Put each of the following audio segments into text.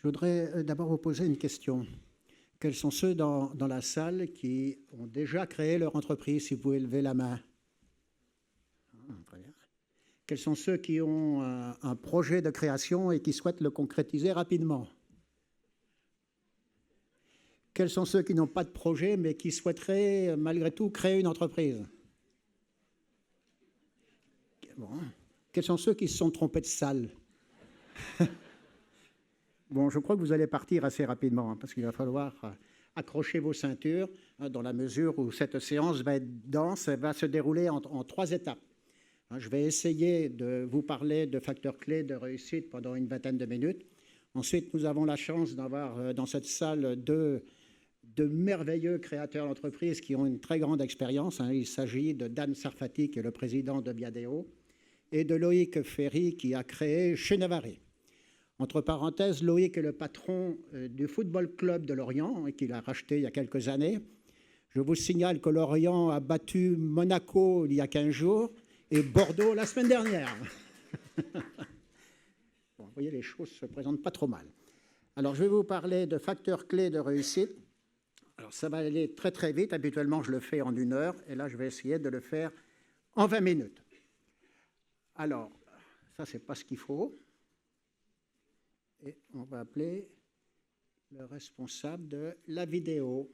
voudrais d'abord vous poser une question. Quels sont ceux dans la salle qui ont déjà créé leur entreprise? Si vous pouvez lever la main. Très bien. Quels sont ceux qui ont un projet de création et qui souhaitent le concrétiser rapidement? Quels sont ceux qui n'ont pas de projet mais qui souhaiteraient malgré tout créer une entreprise? Bon. Quels sont ceux qui se sont trompés de salle? Bon, je crois que vous allez partir assez rapidement parce qu'il va falloir accrocher vos ceintures dans la mesure où cette séance va être dense, elle va se dérouler en 3 étapes. Je vais essayer de vous parler de facteurs clés de réussite pendant une vingtaine de minutes. Ensuite, nous avons la chance d'avoir dans cette salle deux merveilleux créateurs d'entreprises qui ont une très grande expérience. Il s'agit de Dan Sarfati, qui est le président de Biadéo, et de Loïc Ferry, qui a créé Chenavaré. Entre parenthèses, Loïc est le patron du Football Club de Lorient, qu'il a racheté il y a quelques années. Je vous signale que Lorient a battu Monaco il y a 15 jours et Bordeaux la semaine dernière. Bon, vous voyez, les choses ne se présentent pas trop mal. Alors, je vais vous parler de facteurs clés de réussite. Alors, ça va aller très, très vite. Habituellement, je le fais en 1 heure. Et là, je vais essayer de le faire en 20 minutes. Alors, ça, ce n'est pas ce qu'il faut. Et on va appeler le responsable de la vidéo.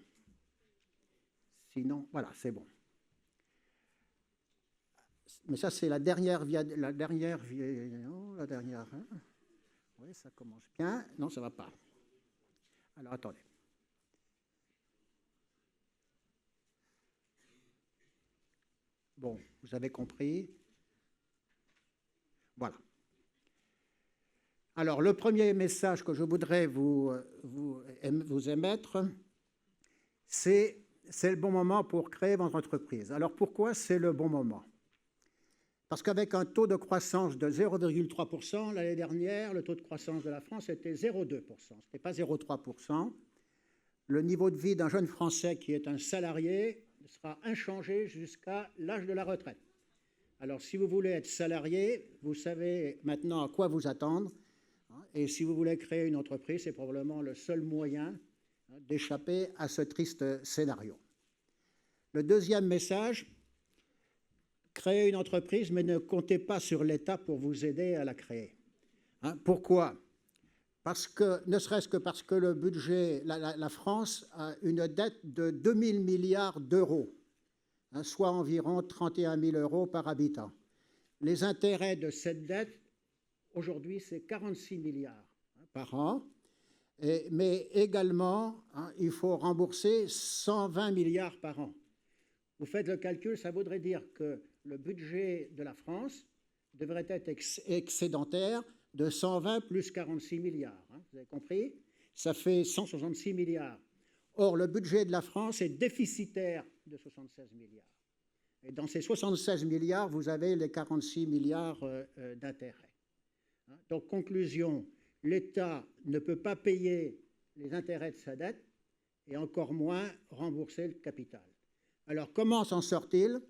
Sinon, voilà, c'est bon. Mais ça, c'est la dernière. Hein? Oui, ça commence bien. Non, ça ne va pas. Alors, attendez. Bon, vous avez compris. Voilà. Alors, le premier message que je voudrais vous émettre, c'est le bon moment pour créer votre entreprise. Alors, pourquoi c'est le bon moment? Parce qu'avec un taux de croissance de 0,3%, l'année dernière, le taux de croissance de la France était 0,2%. Ce n'était pas 0,3%. Le niveau de vie d'un jeune Français qui est un salarié sera inchangé jusqu'à l'âge de la retraite. Alors, si vous voulez être salarié, vous savez maintenant à quoi vous attendre. Et si vous voulez créer une entreprise, c'est probablement le seul moyen d'échapper à ce triste scénario. Le deuxième message, créez une entreprise, mais ne comptez pas sur l'État pour vous aider à la créer. Pourquoi? Parce que, ne serait-ce que parce que le budget, la France a une dette de 2 000 milliards d'euros, soit environ 31 000 euros par habitant. Les intérêts de cette dette, aujourd'hui, c'est 46 milliards par an, mais également, il faut rembourser 120 milliards par an. Vous faites le calcul, ça voudrait dire que le budget de la France devrait être excédentaire de 120 plus 46 milliards. Vous avez compris? Ça fait 166 milliards. Or, le budget de la France est déficitaire de 76 milliards. Et dans ces 76 milliards, vous avez les 46 milliards d'intérêts. Donc, conclusion, l'État ne peut pas payer les intérêts de sa dette et encore moins rembourser le capital. Alors, comment s'en sort-il?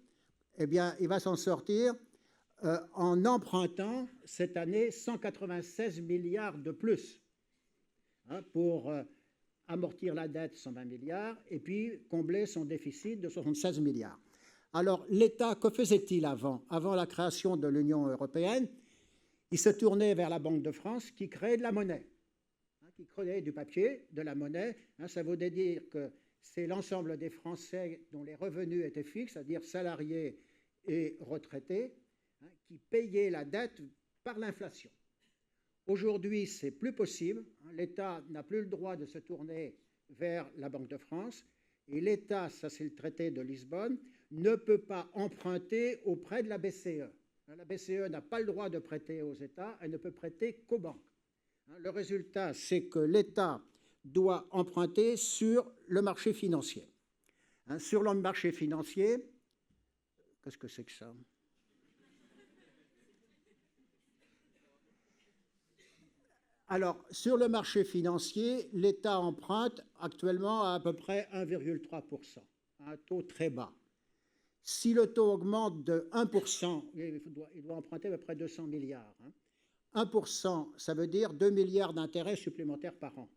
Eh bien, il va s'en sortir en empruntant cette année 196 milliards de plus pour amortir la dette, 120 milliards, et puis combler son déficit de 76 milliards. Alors, l'État, que faisait-il avant la création de l'Union européenne? Il se tournait vers la Banque de France qui créait de la monnaie, qui créait du papier, de la monnaie. Ça veut dire que c'est l'ensemble des Français dont les revenus étaient fixes, c'est-à-dire salariés et retraités, qui payaient la dette par l'inflation. Aujourd'hui, ce n'est plus possible. L'État n'a plus le droit de se tourner vers la Banque de France. Et l'État, ça c'est le traité de Lisbonne, ne peut pas emprunter auprès de la BCE. La BCE n'a pas le droit de prêter aux États, elle ne peut prêter qu'aux banques. Le résultat, c'est que l'État doit emprunter sur le marché financier. Sur le marché financier, qu'est-ce que c'est que ça? Alors, sur le marché financier, l'État emprunte actuellement à peu près 1,3%, un taux très bas. Si le taux augmente de 1%, il doit emprunter à peu près 200 milliards. 1%, ça veut dire 2 milliards d'intérêts supplémentaires par an.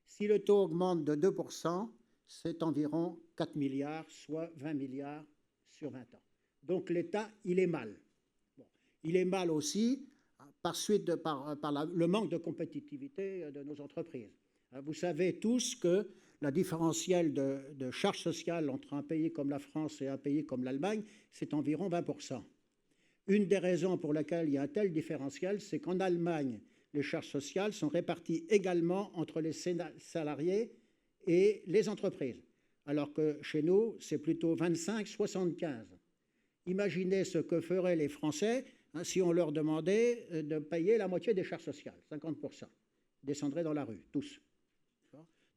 Si le taux augmente de 2%, c'est environ 4 milliards, soit 20 milliards sur 20 ans. Donc l'État, il est mal. Bon. Il est mal aussi par le manque de compétitivité de nos entreprises. Vous savez tous que la différentielle de charges sociales entre un pays comme la France et un pays comme l'Allemagne, c'est environ 20%. Une des raisons pour lesquelles il y a un tel différentiel, c'est qu'en Allemagne, les charges sociales sont réparties également entre les salariés et les entreprises, alors que chez nous, c'est plutôt 25-75. Imaginez ce que feraient les Français si on leur demandait de payer la moitié des charges sociales, 50%. Ils descendraient dans la rue, tous.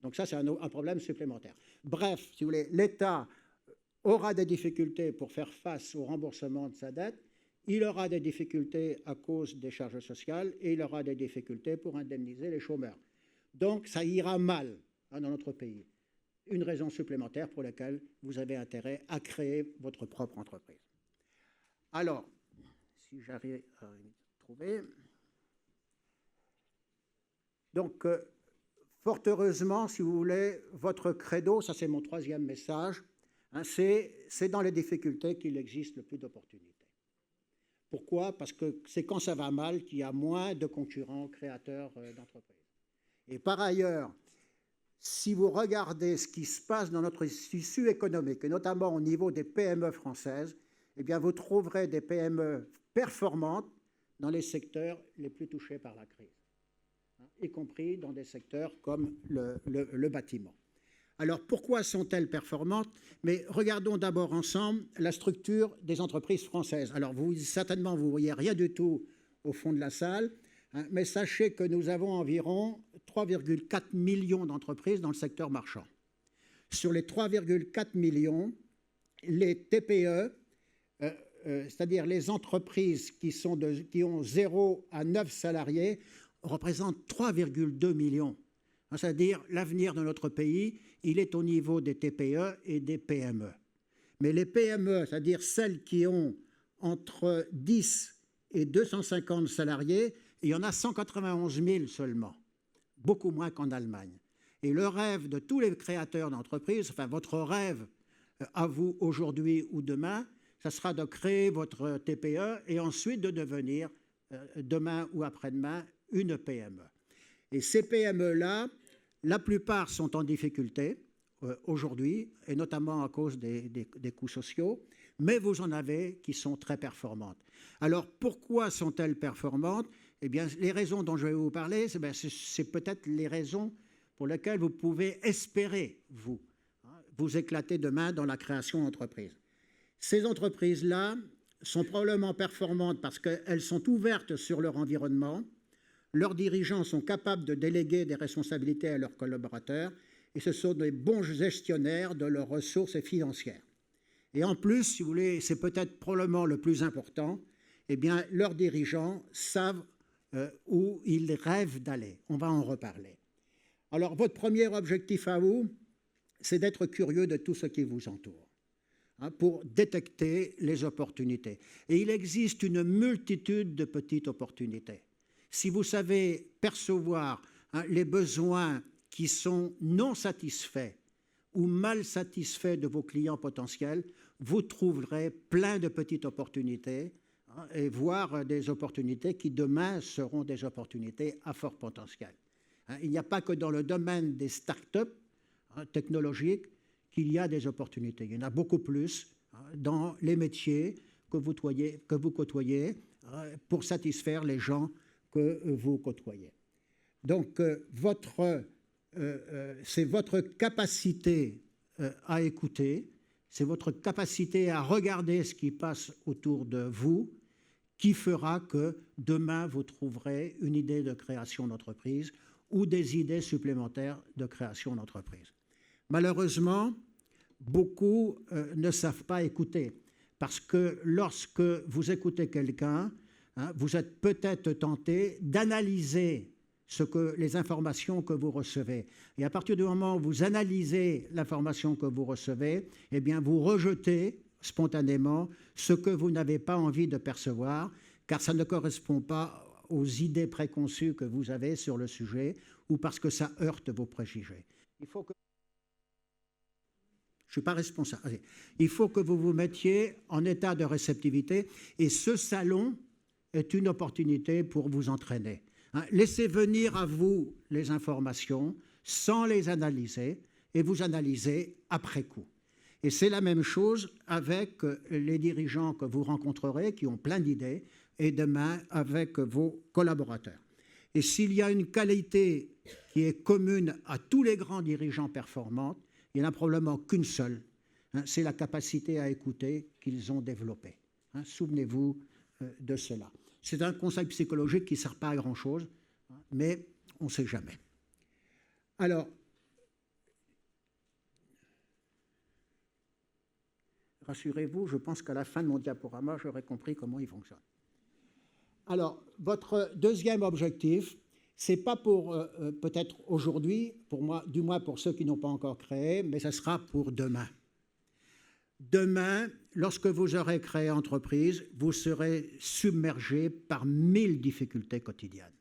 Donc ça, c'est un problème supplémentaire. Bref, si vous voulez, l'État aura des difficultés pour faire face au remboursement de sa dette, il aura des difficultés à cause des charges sociales et il aura des difficultés pour indemniser les chômeurs. Donc ça ira mal dans notre pays. Une raison supplémentaire pour laquelle vous avez intérêt à créer votre propre entreprise. Alors, si j'arrive à trouver... Donc, fort heureusement, si vous voulez, votre credo, ça c'est mon troisième message, c'est dans les difficultés qu'il existe le plus d'opportunités. Pourquoi? Parce que c'est quand ça va mal qu'il y a moins de concurrents créateurs d'entreprises. Et par ailleurs, si vous regardez ce qui se passe dans notre tissu économique, et notamment au niveau des PME françaises, eh bien vous trouverez des PME performantes dans les secteurs les plus touchés par la crise, y compris dans des secteurs comme le bâtiment. Alors, pourquoi sont-elles performantes? Mais regardons d'abord ensemble la structure des entreprises françaises. Alors, certainement, vous ne voyez rien du tout au fond de la salle, mais sachez que nous avons environ 3,4 millions d'entreprises dans le secteur marchand. Sur les 3,4 millions, les TPE, c'est-à-dire les entreprises qui ont 0 à 9 salariés, représentent 3,2 millions. C'est-à-dire l'avenir de notre pays, il est au niveau des TPE et des PME. Mais les PME, c'est-à-dire celles qui ont entre 10 et 250 salariés, il y en a 191 000 seulement, beaucoup moins qu'en Allemagne. Et le rêve de tous les créateurs d'entreprises, enfin votre rêve à vous aujourd'hui ou demain, ça sera de créer votre TPE et ensuite de devenir demain ou après-demain une PME. Et ces PME-là, la plupart sont en difficulté aujourd'hui, et notamment à cause des coûts sociaux, mais vous en avez qui sont très performantes. Alors, pourquoi sont-elles performantes? Eh bien, les raisons dont je vais vous parler, c'est peut-être les raisons pour lesquelles vous pouvez espérer, vous éclater demain dans la création d'entreprises. Ces entreprises-là sont probablement performantes parce qu'elles sont ouvertes sur leur environnement. Leurs dirigeants sont capables de déléguer des responsabilités à leurs collaborateurs et ce sont des bons gestionnaires de leurs ressources financières. Et en plus, si vous voulez, c'est peut-être probablement le plus important, eh bien, leurs dirigeants savent où ils rêvent d'aller. On va en reparler. Alors, votre premier objectif à vous, c'est d'être curieux de tout ce qui vous entoure, pour détecter les opportunités. Et il existe une multitude de petites opportunités. Si vous savez percevoir les besoins qui sont non satisfaits ou mal satisfaits de vos clients potentiels, vous trouverez plein de petites opportunités et voire des opportunités qui demain seront des opportunités à fort potentiel. Il n'y a pas que dans le domaine des start-up technologiques qu'il y a des opportunités. Il y en a beaucoup plus dans les métiers que vous côtoyez pour satisfaire les gens que vous côtoyez. Donc, c'est votre capacité à écouter, c'est votre capacité à regarder ce qui passe autour de vous qui fera que demain, vous trouverez une idée de création d'entreprise ou des idées supplémentaires de création d'entreprise. Malheureusement, beaucoup ne savent pas écouter parce que lorsque vous écoutez quelqu'un, vous êtes peut-être tenté d'analyser les informations que vous recevez. Et à partir du moment où vous analysez l'information que vous recevez, eh bien vous rejetez spontanément ce que vous n'avez pas envie de percevoir, car ça ne correspond pas aux idées préconçues que vous avez sur le sujet ou parce que ça heurte vos préjugés. Il faut que... Je ne suis pas responsable. Il faut que vous vous mettiez en état de réceptivité et ce salon est une opportunité pour vous entraîner. Laissez venir à vous les informations sans les analyser et vous analysez après coup. Et c'est la même chose avec les dirigeants que vous rencontrerez qui ont plein d'idées et demain avec vos collaborateurs. Et s'il y a une qualité qui est commune à tous les grands dirigeants performants, il n'y en a probablement qu'une seule, c'est la capacité à écouter qu'ils ont développée. Souvenez-vous de cela. C'est un conseil psychologique qui ne sert pas à grand-chose, mais on ne sait jamais. Alors, rassurez-vous, je pense qu'à la fin de mon diaporama, j'aurai compris comment il fonctionne. Alors, votre deuxième objectif, ce n'est pas pour peut-être aujourd'hui, pour moi, du moins pour ceux qui n'ont pas encore créé, mais ce sera pour demain. Demain, lorsque vous aurez créé entreprise, vous serez submergé par 1000 difficultés quotidiennes.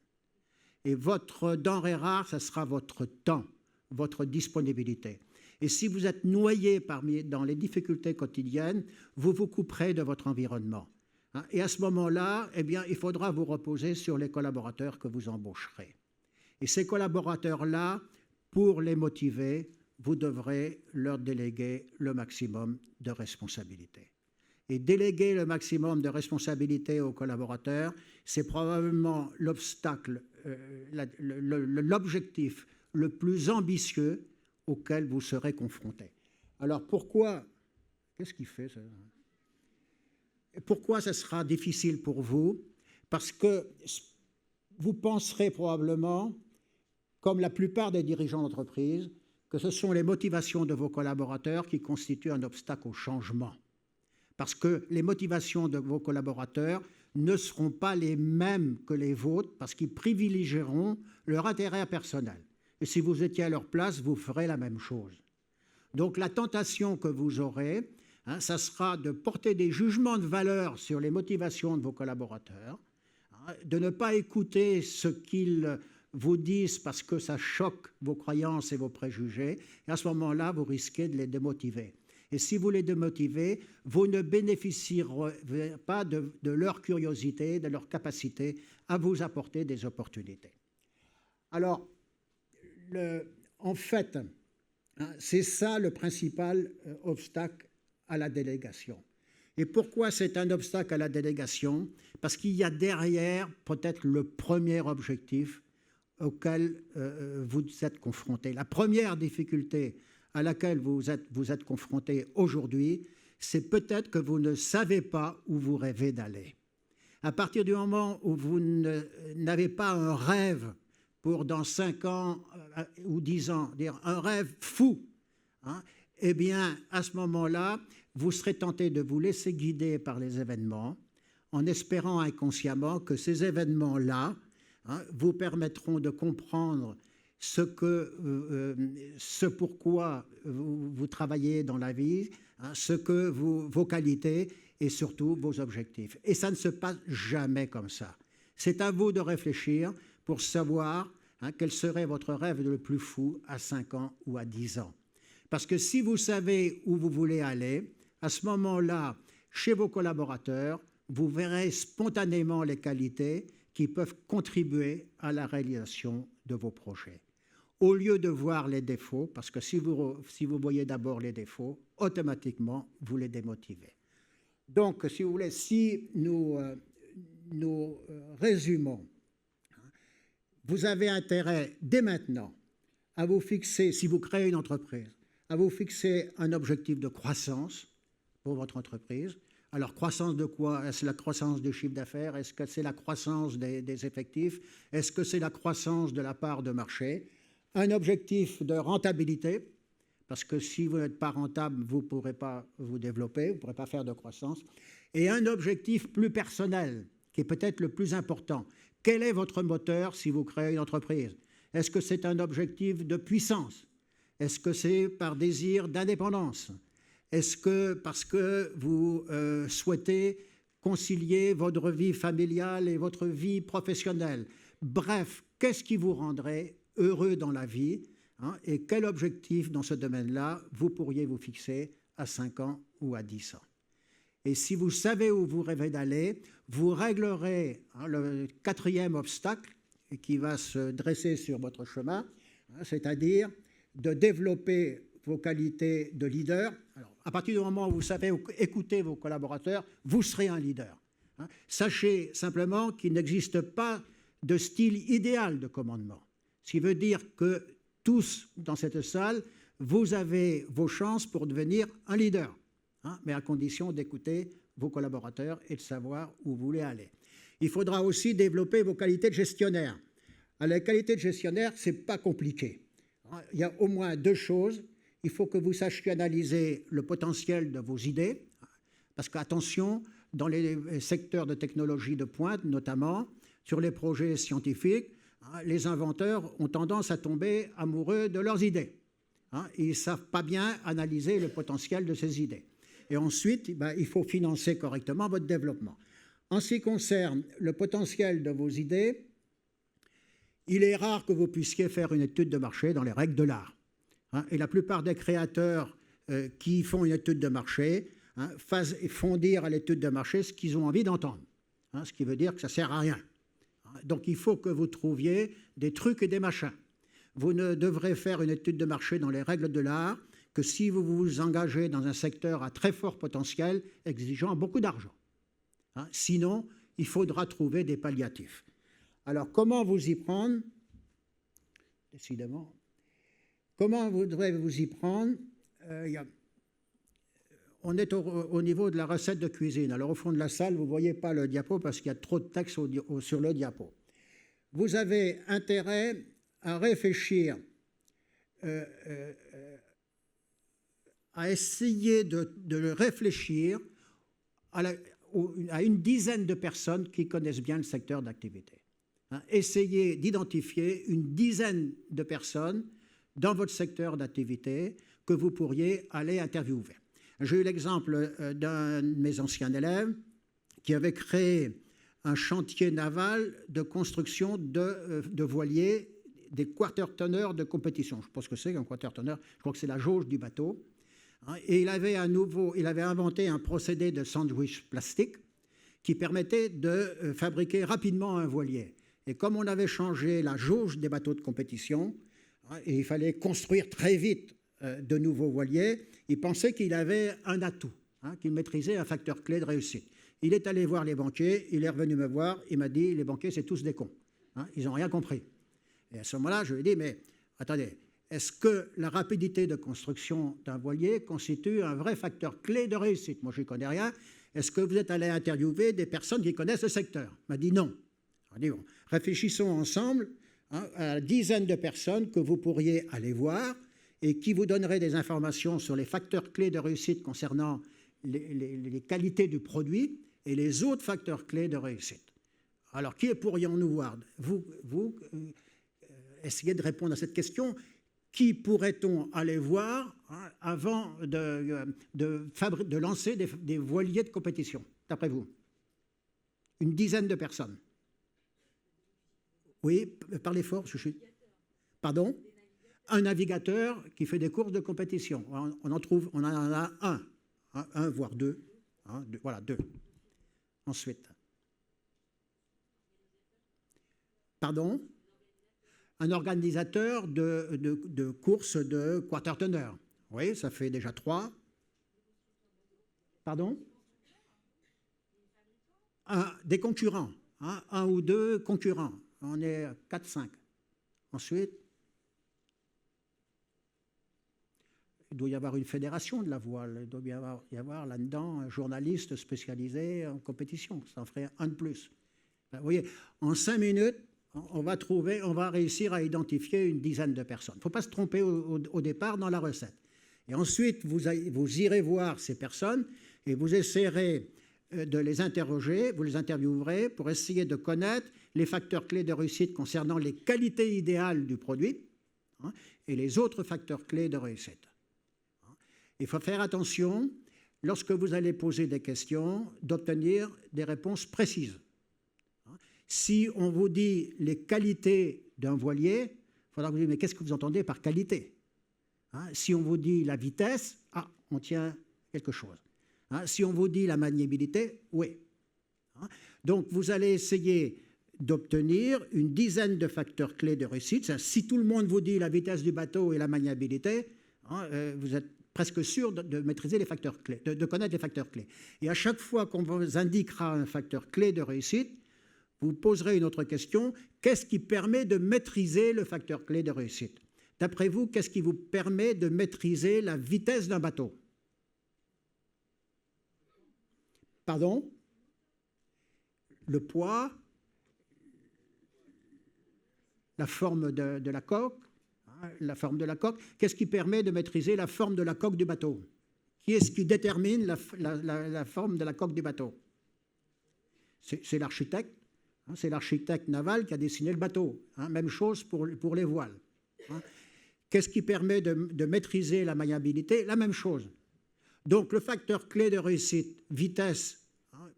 Et votre denrée rare, ce sera votre temps, votre disponibilité. Et si vous êtes noyé dans les difficultés quotidiennes, vous vous couperez de votre environnement. Et à ce moment-là, eh bien, il faudra vous reposer sur les collaborateurs que vous embaucherez. Et ces collaborateurs-là, pour les motiver, vous devrez leur déléguer le maximum de responsabilités. Et déléguer le maximum de responsabilités aux collaborateurs, c'est probablement l'obstacle, l'objectif le plus ambitieux auquel vous serez confrontés. Alors pourquoi, qu'est-ce qu'il fait ça ? Pourquoi ce sera difficile pour vous ? Parce que vous penserez probablement, comme la plupart des dirigeants d'entreprise, que ce sont les motivations de vos collaborateurs qui constituent un obstacle au changement. Parce que les motivations de vos collaborateurs ne seront pas les mêmes que les vôtres, parce qu'ils privilégieront leur intérêt personnel. Et si vous étiez à leur place, vous ferez la même chose. Donc la tentation que vous aurez, ça sera de porter des jugements de valeur sur les motivations de vos collaborateurs, de ne pas écouter ce qu'ils vous disent parce que ça choque vos croyances et vos préjugés, et à ce moment-là, vous risquez de les démotiver. Et si vous les démotivez, vous ne bénéficierez pas de leur curiosité, de leur capacité à vous apporter des opportunités. Alors, en fait, c'est ça le principal obstacle à la délégation. Et pourquoi c'est un obstacle à la délégation ? Parce qu'il y a derrière peut-être le premier objectif auquel vous êtes confronté. La première difficulté à laquelle vous êtes confronté aujourd'hui, c'est peut-être que vous ne savez pas où vous rêvez d'aller. À partir du moment où vous n'avez pas un rêve pour dans 5 ans ou 10 ans, dire un rêve fou, eh bien, à ce moment-là, vous serez tenté de vous laisser guider par les événements en espérant inconsciemment que ces événements-là vous permettront de comprendre ce pourquoi vous travaillez dans la vie, vos qualités et surtout vos objectifs. Et ça ne se passe jamais comme ça. C'est à vous de réfléchir pour savoir quel serait votre rêve le plus fou à 5 ans ou à 10 ans. Parce que si vous savez où vous voulez aller, à ce moment-là, chez vos collaborateurs, vous verrez spontanément les qualités qui peuvent contribuer à la réalisation de vos projets. Au lieu de voir les défauts, parce que si vous voyez d'abord les défauts, automatiquement, vous les démotivez. Donc, si vous voulez, si nous résumons, vous avez intérêt dès maintenant à vous fixer, si vous créez une entreprise, à vous fixer un objectif de croissance pour votre entreprise. Alors, croissance de quoi? Est-ce la croissance du chiffre d'affaires? Est-ce que c'est la croissance des effectifs? Est-ce que c'est la croissance de la part de marché? Un objectif de rentabilité, parce que si vous n'êtes pas rentable, vous ne pourrez pas vous développer, vous ne pourrez pas faire de croissance. Et un objectif plus personnel, qui est peut-être le plus important. Quel est votre moteur si vous créez une entreprise? Est-ce que c'est un objectif de puissance? Est-ce que c'est par désir d'indépendance? Est-ce que parce que vous souhaitez concilier votre vie familiale et votre vie professionnelle. Bref, qu'est-ce qui vous rendrait heureux dans la vie, hein, et quel objectif dans ce domaine-là vous pourriez vous fixer à 5 ans ou à 10 ans. Et si vous savez où vous rêvez d'aller, vous réglerez, hein, le 4e obstacle qui va se dresser sur votre chemin, hein, c'est-à-dire de développer vos qualités de leader. Alors, à partir du moment où vous savez écouter vos collaborateurs, vous serez un leader. Hein. Sachez simplement qu'il n'existe pas de style idéal de commandement. Ce qui veut dire que tous dans cette salle, vous avez vos chances pour devenir un leader, hein, mais à condition d'écouter vos collaborateurs et de savoir où vous voulez aller. Il faudra aussi développer vos qualités de gestionnaire. Alors, les qualités de gestionnaire, ce n'est pas compliqué. Il y a au moins 2 choses. Il faut que vous sachiez analyser le potentiel de vos idées, parce qu'attention, dans les secteurs de technologie de pointe, notamment, sur les projets scientifiques, les inventeurs ont tendance à tomber amoureux de leurs idées. Ils ne savent pas bien analyser le potentiel de ces idées. Et ensuite, il faut financer correctement votre développement. En ce qui concerne le potentiel de vos idées, il est rare que vous puissiez faire une étude de marché dans les règles de l'art. Et la plupart des créateurs qui font une étude de marché font dire à l'étude de marché ce qu'ils ont envie d'entendre, ce qui veut dire que ça ne sert à rien. Donc il faut que vous trouviez des trucs et des machins. Vous ne devrez faire une étude de marché dans les règles de l'art que si vous vous engagez dans un secteur à très fort potentiel exigeant beaucoup d'argent. Sinon, il faudra trouver des palliatifs. Alors, comment vous y prendre? Décidément. Comment voudrez-vous y prendre? On est au niveau de la recette de cuisine. Alors, au fond de la salle, vous ne voyez pas le diapo parce qu'il y a trop de texte sur le diapo. Vous avez intérêt à réfléchir, à essayer de réfléchir à une dizaine de personnes qui connaissent bien le secteur d'activité. Essayez d'identifier une dizaine de personnes dans votre secteur d'activité que vous pourriez aller interviewer. J'ai eu l'exemple d'un de mes anciens élèves qui avait créé un chantier naval de construction de voiliers, des quarter-tonners de compétition. Je pense que c'est un quarter-tonner, je crois que c'est la jauge du bateau. Et il avait inventé un procédé de sandwich plastique qui permettait de fabriquer rapidement un voilier. Et comme on avait changé la jauge des bateaux de compétition, et il fallait construire très vite de nouveaux voiliers, il pensait qu'il avait un atout, qu'il maîtrisait un facteur clé de réussite. Il est allé voir les banquiers, il est revenu me voir, il m'a dit « les banquiers, c'est tous des cons, ils n'ont rien compris ». Et à ce moment-là, je lui ai dit « mais attendez, est-ce que la rapidité de construction d'un voilier constitue un vrai facteur clé de réussite? Moi, je n'y connais rien. Est-ce que vous êtes allé interviewer des personnes qui connaissent le secteur? Il m'a dit non. On a dit bon, réfléchissons ensemble à la dizaine de personnes que vous pourriez aller voir et qui vous donneraient des informations sur les facteurs clés de réussite concernant les qualités du produit et les autres facteurs clés de réussite. Alors, qui pourrions-nous voir? Vous essayez de répondre à cette question. Qui pourrait-on aller voir avant de lancer des voiliers de compétition, d'après vous? Une dizaine de personnes. Oui, parlez fort. Pardon? Un navigateur qui fait des courses de compétition. On en a un voire deux. Voilà, 2. Ensuite. Pardon? Un organisateur de courses de quarter-tonner. Oui, ça fait déjà 3. Pardon? Des concurrents. 1 ou 2 concurrents. On est 4-5. Ensuite, il doit y avoir une fédération de la voile. Il doit y avoir là-dedans un journaliste spécialisé en compétition. Ça en ferait un de plus. Vous voyez, en 5 minutes, on va réussir à identifier une dizaine de personnes. Il ne faut pas se tromper au départ dans la recette. Et ensuite, vous irez voir ces personnes et vous essayerez de les interroger, vous les interviewerez pour essayer de connaître les facteurs clés de réussite concernant les qualités idéales du produit et les autres facteurs clés de réussite. Il faut faire attention, lorsque vous allez poser des questions, d'obtenir des réponses précises. Si on vous dit les qualités d'un voilier, il faudra vous dire, mais qu'est-ce que vous entendez par qualité? Si on vous dit la vitesse, on tient quelque chose. Si on vous dit la maniabilité, oui. Donc, vous allez essayer d'obtenir une dizaine de facteurs clés de réussite. Si tout le monde vous dit la vitesse du bateau et la maniabilité, vous êtes presque sûr de maîtriser les facteurs clés, de connaître les facteurs clés. Et à chaque fois qu'on vous indiquera un facteur clé de réussite, vous poserez une autre question. Qu'est-ce qui permet de maîtriser le facteur clé de réussite? D'après vous, qu'est-ce qui vous permet de maîtriser la vitesse d'un bateau? Pardon? Le poids, la forme de la coque, la forme de la coque. Qu'est-ce qui permet de maîtriser la forme de la coque du bateau? Qui est-ce qui détermine la forme de la coque du bateau? C'est l'architecte. C'est l'architecte naval qui a dessiné le bateau. Même chose pour les voiles. Qu'est-ce qui permet de maîtriser la maniabilité? La même chose. Donc le facteur clé de réussite, vitesse,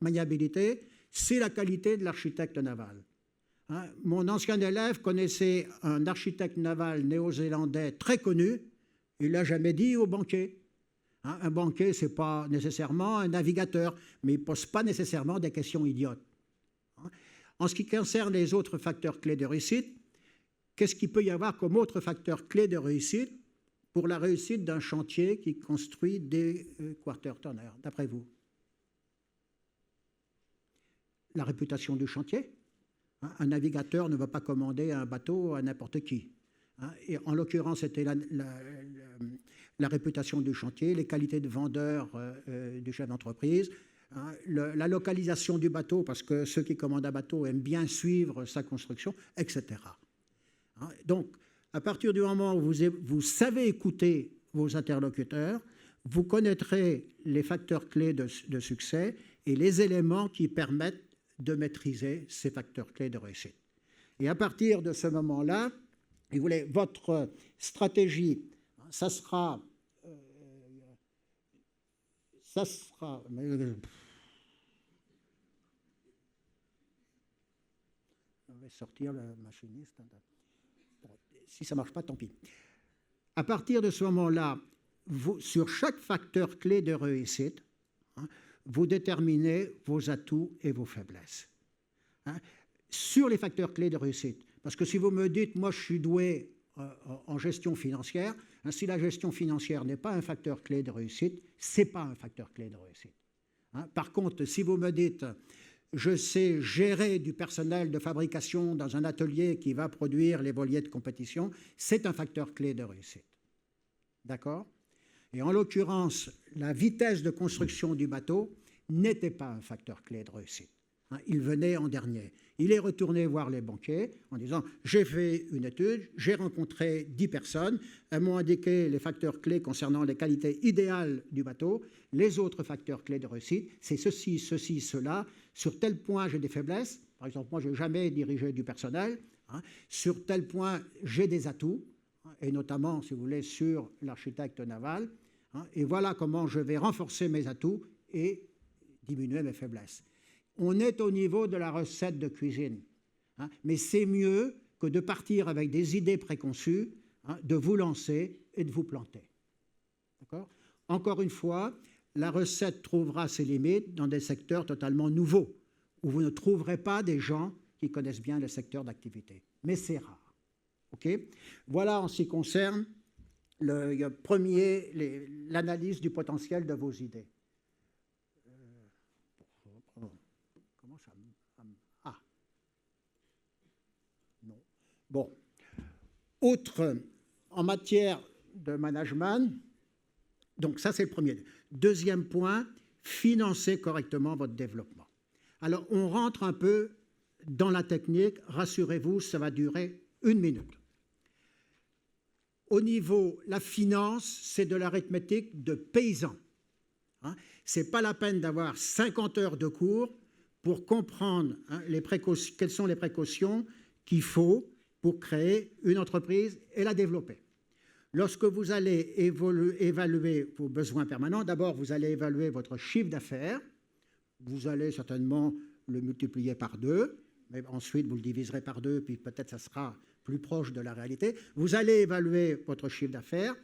maniabilité, c'est la qualité de l'architecte naval. Mon ancien élève connaissait un architecte naval néo-zélandais très connu. Il ne l'a jamais dit au banquier. Un banquier, ce n'est pas nécessairement un navigateur, mais il ne pose pas nécessairement des questions idiotes. En ce qui concerne les autres facteurs clés de réussite, qu'est-ce qu'il peut y avoir comme autre facteur clé de réussite pour la réussite d'un chantier qui construit des quarter-tonners, d'après vous? La réputation du chantier. Un navigateur ne va pas commander un bateau à n'importe qui. Et en l'occurrence, c'était la réputation du chantier, les qualités de vendeur du chef d'entreprise, la localisation du bateau, parce que ceux qui commandent un bateau aiment bien suivre sa construction, etc. Donc, à partir du moment où vous savez écouter vos interlocuteurs, vous connaîtrez les facteurs clés de succès et les éléments qui permettent de maîtriser ces facteurs clés de réussite. Et à partir de ce moment-là, votre stratégie, ça sera on va sortir le machiniste. Bon, si ça ne marche pas, tant pis. À partir de ce moment-là, sur chaque facteur clé de réussite, vous déterminez vos atouts et vos faiblesses. Sur les facteurs clés de réussite, parce que si vous me dites, moi je suis doué en gestion financière, si la gestion financière n'est pas un facteur clé de réussite, ce n'est pas un facteur clé de réussite. Par contre, si vous me dites, je sais gérer du personnel de fabrication dans un atelier qui va produire les voiliers de compétition, c'est un facteur clé de réussite. D'accord? Et en l'occurrence, la vitesse de construction du bateau n'était pas un facteur clé de réussite. Il venait en dernier. Il est retourné voir les banquiers en disant « J'ai fait une étude, j'ai rencontré 10 personnes, elles m'ont indiqué les facteurs clés concernant les qualités idéales du bateau, les autres facteurs clés de réussite, c'est ceci, ceci, cela. Sur tel point, j'ai des faiblesses. Par exemple, moi, je n'ai jamais dirigé du personnel. Sur tel point, j'ai des atouts, et notamment, si vous voulez, sur l'architecte naval. Et voilà comment je vais renforcer mes atouts et diminuer mes faiblesses. » On est au niveau de la recette de cuisine. Mais c'est mieux que de partir avec des idées préconçues, de vous lancer et de vous planter. D'accord ? Encore une fois, la recette trouvera ses limites dans des secteurs totalement nouveaux, où vous ne trouverez pas des gens qui connaissent bien le secteur d'activité. Mais c'est rare. Okay ? Voilà en ce qui concerne l'analyse du potentiel de vos idées. Bon. Autre, en matière de management, donc ça c'est le premier. Deuxième point, financer correctement votre développement. Alors on rentre un peu dans la technique, rassurez-vous, ça va durer 1 minute. Au niveau, la finance, c'est de l'arithmétique de paysan. Ce n'est pas la peine d'avoir 50 heures de cours pour comprendre quelles sont les précautions qu'il faut pour créer une entreprise et la développer. Lorsque vous allez évaluer vos besoins permanents, d'abord, vous allez évaluer votre chiffre d'affaires. Vous allez certainement le multiplier par 2, mais ensuite, vous le diviserez par 2, puis peut-être ça sera plus proche de la réalité. Vous allez évaluer votre chiffre d'affaires,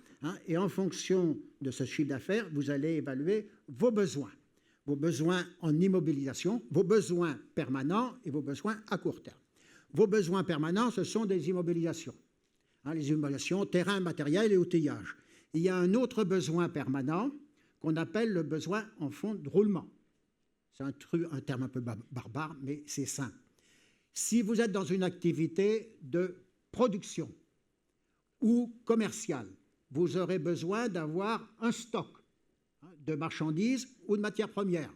et en fonction de ce chiffre d'affaires, vous allez évaluer vos besoins en immobilisation, vos besoins permanents et vos besoins à court terme. Vos besoins permanents, ce sont des immobilisations. Les immobilisations, terrain, matériel et outillage. Il y a un autre besoin permanent qu'on appelle le besoin en fonds de roulement. C'est un terme un peu barbare, mais c'est simple. Si vous êtes dans une activité de production ou commerciale, vous aurez besoin d'avoir un stock de marchandises ou de matières premières.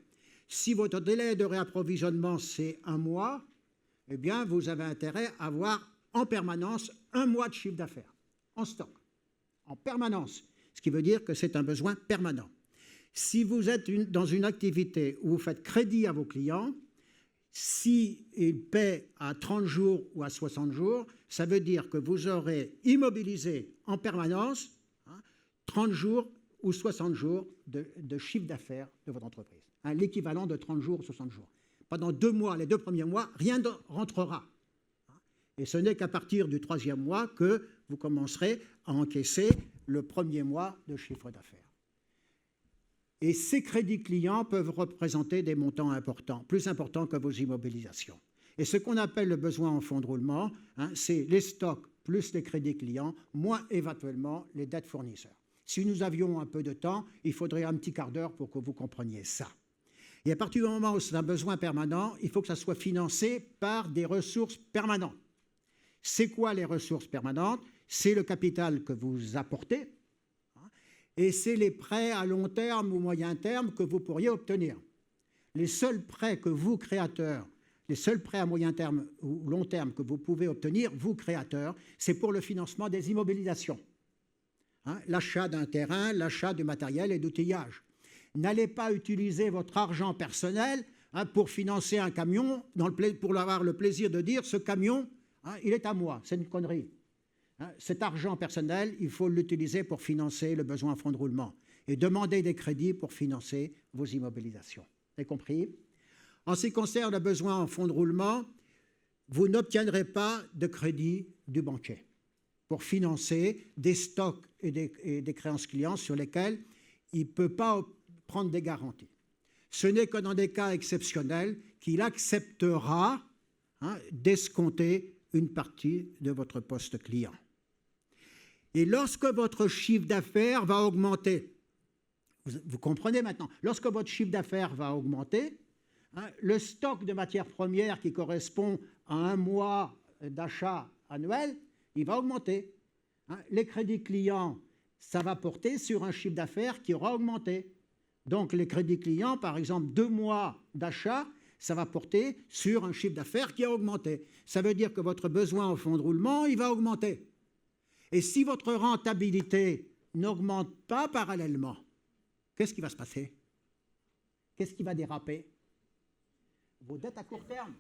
Si votre délai de réapprovisionnement, c'est 1 mois, eh bien, vous avez intérêt à avoir en permanence 1 mois de chiffre d'affaires en stock, en permanence, ce qui veut dire que c'est un besoin permanent. Si vous êtes dans une activité où vous faites crédit à vos clients, s'ils paient à 30 jours ou à 60 jours, ça veut dire que vous aurez immobilisé en permanence 30 jours ou 60 jours de chiffre d'affaires de votre entreprise. L'équivalent de 30 jours ou 60 jours. Pendant 2 mois, les 2 premiers mois, rien ne rentrera. Et ce n'est qu'à partir du 3e mois que vous commencerez à encaisser le 1er mois de chiffre d'affaires. Et ces crédits clients peuvent représenter des montants importants, plus importants que vos immobilisations. Et ce qu'on appelle le besoin en fonds de roulement, c'est les stocks plus les crédits clients, moins éventuellement les dettes fournisseurs. Si nous avions un peu de temps, il faudrait un petit quart d'heure pour que vous compreniez ça. Et à partir du moment où c'est un besoin permanent, il faut que ça soit financé par des ressources permanentes. C'est quoi les ressources permanentes? C'est le capital que vous apportez et c'est les prêts à long terme ou moyen terme que vous pourriez obtenir. Les seuls prêts que vous, créateurs, les seuls prêts à moyen terme ou long terme que vous pouvez obtenir, vous, créateurs, c'est pour le financement des immobilisations. L'achat d'un terrain, l'achat du matériel et d'outillage. N'allez pas utiliser votre argent personnel pour financer un camion, pour avoir le plaisir de dire « ce camion, il est à moi ». C'est une connerie. Cet argent personnel, il faut l'utiliser pour financer le besoin en fonds de roulement et demander des crédits pour financer vos immobilisations. Vous avez compris? En ce qui concerne le besoin en fonds de roulement, vous n'obtiendrez pas de crédit du banquier pour financer des stocks et des créances clients sur lesquels il ne peut pas prendre des garanties. Ce n'est que dans des cas exceptionnels qu'il acceptera d'escompter une partie de votre poste client. Et lorsque votre chiffre d'affaires va augmenter, vous comprenez maintenant, lorsque votre chiffre d'affaires va augmenter, le stock de matières premières qui correspond à 1 mois d'achat annuel, il va augmenter. Les crédits clients, ça va porter sur un chiffre d'affaires qui aura augmenté. Donc les crédits clients, par exemple 2 mois d'achat, ça va porter sur un chiffre d'affaires qui a augmenté. Ça veut dire que votre besoin en fonds de roulement, il va augmenter. Et si votre rentabilité n'augmente pas parallèlement, qu'est-ce qui va se passer? Qu'est-ce qui va déraper? Vos dettes à court terme.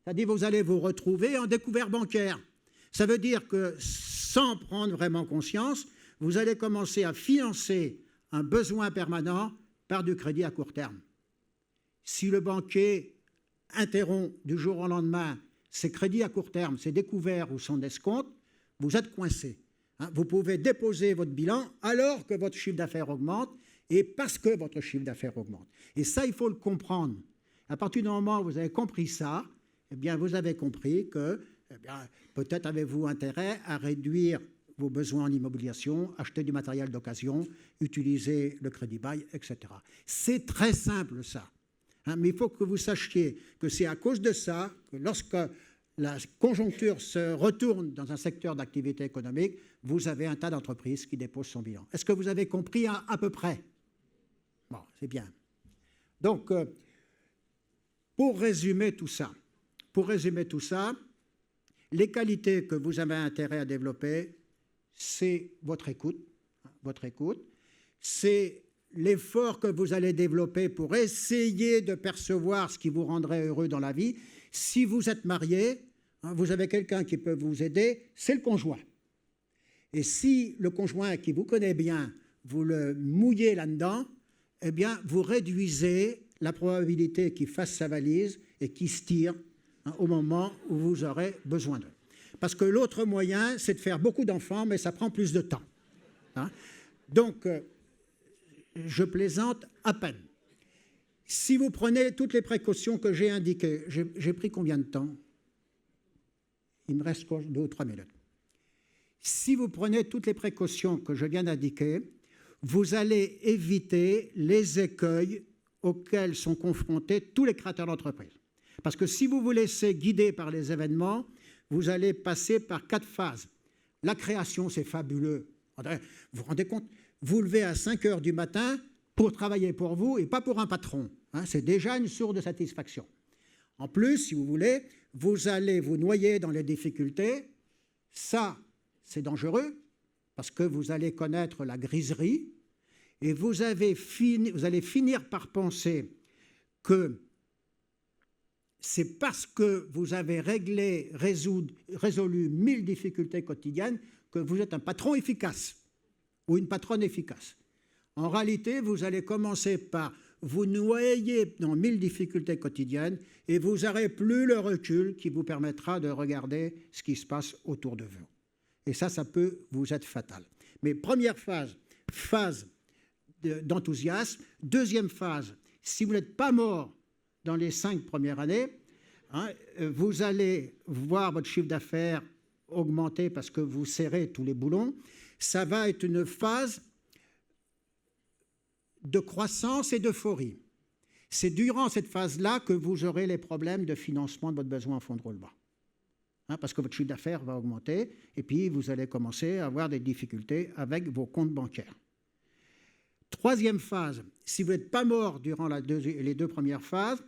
C'est-à-dire que vous allez vous retrouver en découvert bancaire. Ça veut dire que sans prendre vraiment conscience, vous allez commencer à financer un besoin permanent par du crédit à court terme. Si le banquier interrompt du jour au lendemain ces crédits à court terme, ces découverts ou son escompte, vous êtes coincé. Vous pouvez déposer votre bilan alors que votre chiffre d'affaires augmente et parce que votre chiffre d'affaires augmente. Et ça, il faut le comprendre. À partir du moment où vous avez compris ça, eh bien, vous avez compris que peut-être avez-vous intérêt à réduire vos besoins en immobilisation, acheter du matériel d'occasion, utiliser le crédit bail, etc. C'est très simple, ça. Mais il faut que vous sachiez que c'est à cause de ça que lorsque la conjoncture se retourne dans un secteur d'activité économique, vous avez un tas d'entreprises qui déposent son bilan. Est-ce que vous avez compris à peu près? Bon, c'est bien. Donc, pour résumer tout ça, les qualités que vous avez intérêt à développer, c'est votre écoute, c'est l'effort que vous allez développer pour essayer de percevoir ce qui vous rendrait heureux dans la vie. Si vous êtes marié, vous avez quelqu'un qui peut vous aider, c'est le conjoint. Et si le conjoint qui vous connaît bien, vous le mouillez là-dedans, eh bien, vous réduisez la probabilité qu'il fasse sa valise et qu'il se tire au moment où vous aurez besoin d'eux. Parce que l'autre moyen, c'est de faire beaucoup d'enfants, mais ça prend plus de temps. Donc, je plaisante à peine. Si vous prenez toutes les précautions que j'ai indiquées, j'ai pris combien de temps? Il me reste 2 ou 3 minutes. Si vous prenez toutes les précautions que je viens d'indiquer, vous allez éviter les écueils auxquels sont confrontés tous les créateurs d'entreprise. Parce que si vous vous laissez guider par les événements, vous allez passer par 4 phases. La création, c'est fabuleux. Vous vous rendez compte? Vous levez à 5 heures du matin pour travailler pour vous et pas pour un patron. C'est déjà une source de satisfaction. En plus, si vous voulez, vous allez vous noyer dans les difficultés. Ça, c'est dangereux parce que vous allez connaître la griserie et vous allez finir par penser que c'est parce que vous avez résolu 1000 difficultés quotidiennes que vous êtes un patron efficace ou une patronne efficace. En réalité, vous allez commencer par vous noyer dans 1000 difficultés quotidiennes et vous n'aurez plus le recul qui vous permettra de regarder ce qui se passe autour de vous. Et ça peut vous être fatal. Mais première phase d'enthousiasme. Deuxième phase, si vous n'êtes pas mort dans les 5 premières années, vous allez voir votre chiffre d'affaires augmenter parce que vous serrez tous les boulons. Ça va être une phase de croissance et d'euphorie. C'est durant cette phase-là que vous aurez les problèmes de financement de votre besoin en fonds de roulement. Parce que votre chiffre d'affaires va augmenter et puis vous allez commencer à avoir des difficultés avec vos comptes bancaires. Troisième phase, si vous n'êtes pas mort durant les 2 premières phases,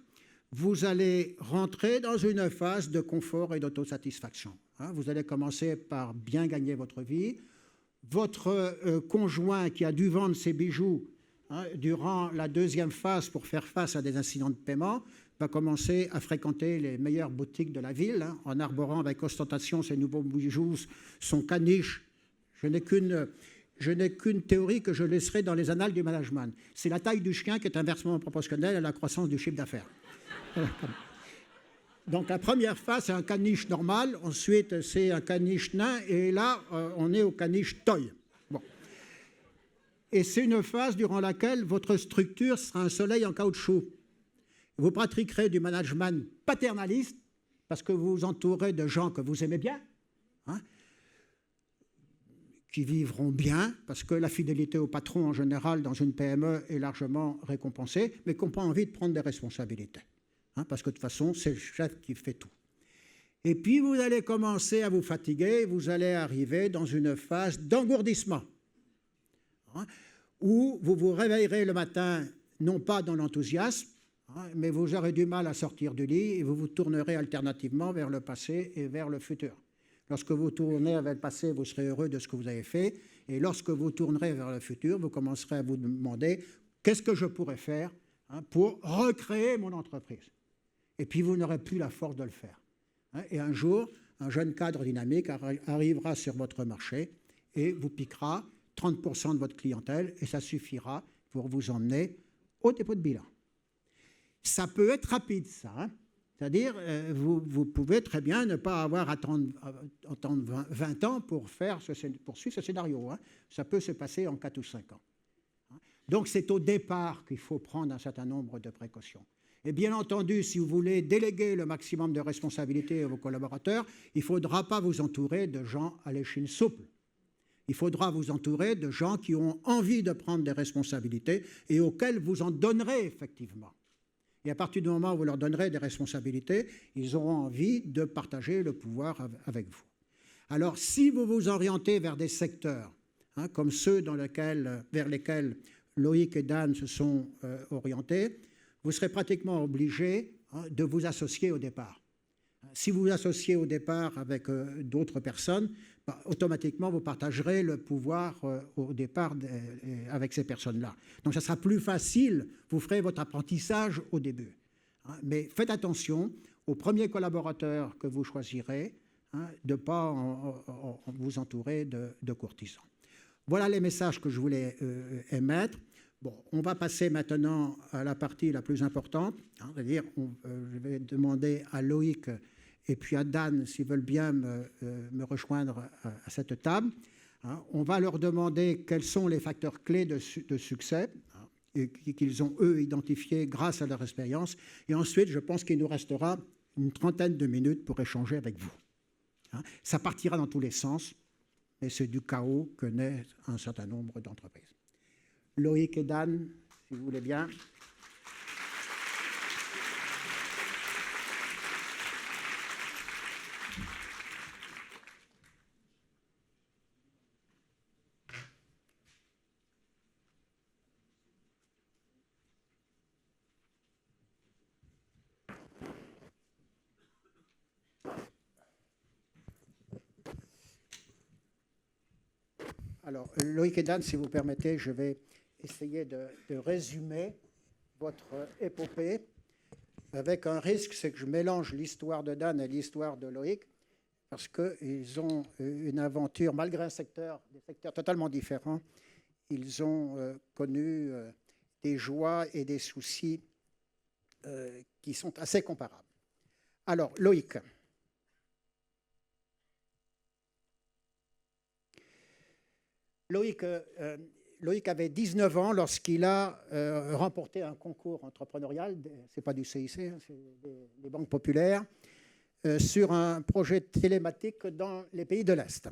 vous allez rentrer dans une phase de confort et d'autosatisfaction. Vous allez commencer par bien gagner votre vie. Votre conjoint qui a dû vendre ses bijoux durant la 2e phase pour faire face à des incidents de paiement va commencer à fréquenter les meilleures boutiques de la ville en arborant avec ostentation ses nouveaux bijoux, son caniche. Je n'ai qu'une théorie que je laisserai dans les annales du management. C'est la taille du chien qui est inversement proportionnelle à la croissance du chiffre d'affaires. Donc la première phase, c'est un caniche normal. Ensuite, c'est un caniche nain. Et là, on est au caniche toy. Bon. Et c'est une phase durant laquelle votre structure sera un soleil en caoutchouc. Vous pratiquerez du management paternaliste parce que vous vous entourez de gens que vous aimez bien, qui vivront bien, parce que la fidélité au patron, en général, dans une PME, est largement récompensée, mais qui n'ont pas envie de prendre des responsabilités. Parce que de toute façon, c'est le chef qui fait tout. Et puis, vous allez commencer à vous fatiguer, vous allez arriver dans une phase d'engourdissement, où vous vous réveillerez le matin, non pas dans l'enthousiasme, mais vous aurez du mal à sortir du lit et vous vous tournerez alternativement vers le passé et vers le futur. Lorsque vous tournez vers le passé, vous serez heureux de ce que vous avez fait, et lorsque vous tournerez vers le futur, vous commencerez à vous demander qu'est-ce que je pourrais faire pour recréer mon entreprise. Et puis vous n'aurez plus la force de le faire. Et un jour, un jeune cadre dynamique arrivera sur votre marché et vous piquera 30% de votre clientèle et ça suffira pour vous emmener au dépôt de bilan. Ça peut être rapide, ça. C'est-à-dire, vous pouvez très bien ne pas avoir à attendre 20 ans pour suivre ce scénario. Ça peut se passer en 4 ou 5 ans. Donc, c'est au départ qu'il faut prendre un certain nombre de précautions. Et bien entendu, si vous voulez déléguer le maximum de responsabilités à vos collaborateurs, il ne faudra pas vous entourer de gens à l'échine souple. Il faudra vous entourer de gens qui ont envie de prendre des responsabilités et auxquels vous en donnerez effectivement. Et à partir du moment où vous leur donnerez des responsabilités, ils auront envie de partager le pouvoir avec vous. Alors, si vous vous orientez vers des secteurs, comme ceux vers lesquels Loïc et Dan se sont orientés, vous serez pratiquement obligé de vous associer au départ. Si vous vous associez au départ avec d'autres personnes, automatiquement, vous partagerez le pouvoir au départ avec ces personnes-là. Donc, ça sera plus facile, vous ferez votre apprentissage au début. Mais faites attention aux premiers collaborateurs que vous choisirez, de ne pas vous entourer de courtisans. Voilà les messages que je voulais émettre. Bon, on va passer maintenant à la partie la plus importante, c'est-à-dire je vais demander à Loïc et puis à Dan s'ils veulent bien me rejoindre à cette table. On va leur demander quels sont les facteurs clés de succès qu'ils ont, eux, identifiés grâce à leur expérience. Et ensuite, je pense qu'il nous restera une trentaine de minutes pour échanger avec vous. Ça partira dans tous les sens, mais c'est du chaos que naît un certain nombre d'entreprises. Loïc et Dan, si vous voulez bien. Alors, Loïc et Dan, si vous permettez, je vais essayer de résumer votre épopée avec un risque, c'est que je mélange l'histoire de Dan et l'histoire de Loïc, parce qu'ils ont une aventure, malgré des secteurs totalement différents, ils ont connu des joies et des soucis qui sont assez comparables. Alors, Loïc. Loïc avait 19 ans lorsqu'il a remporté un concours entrepreneurial, ce n'est pas du CIC, c'est des banques populaires, sur un projet télématique dans les pays de l'Est.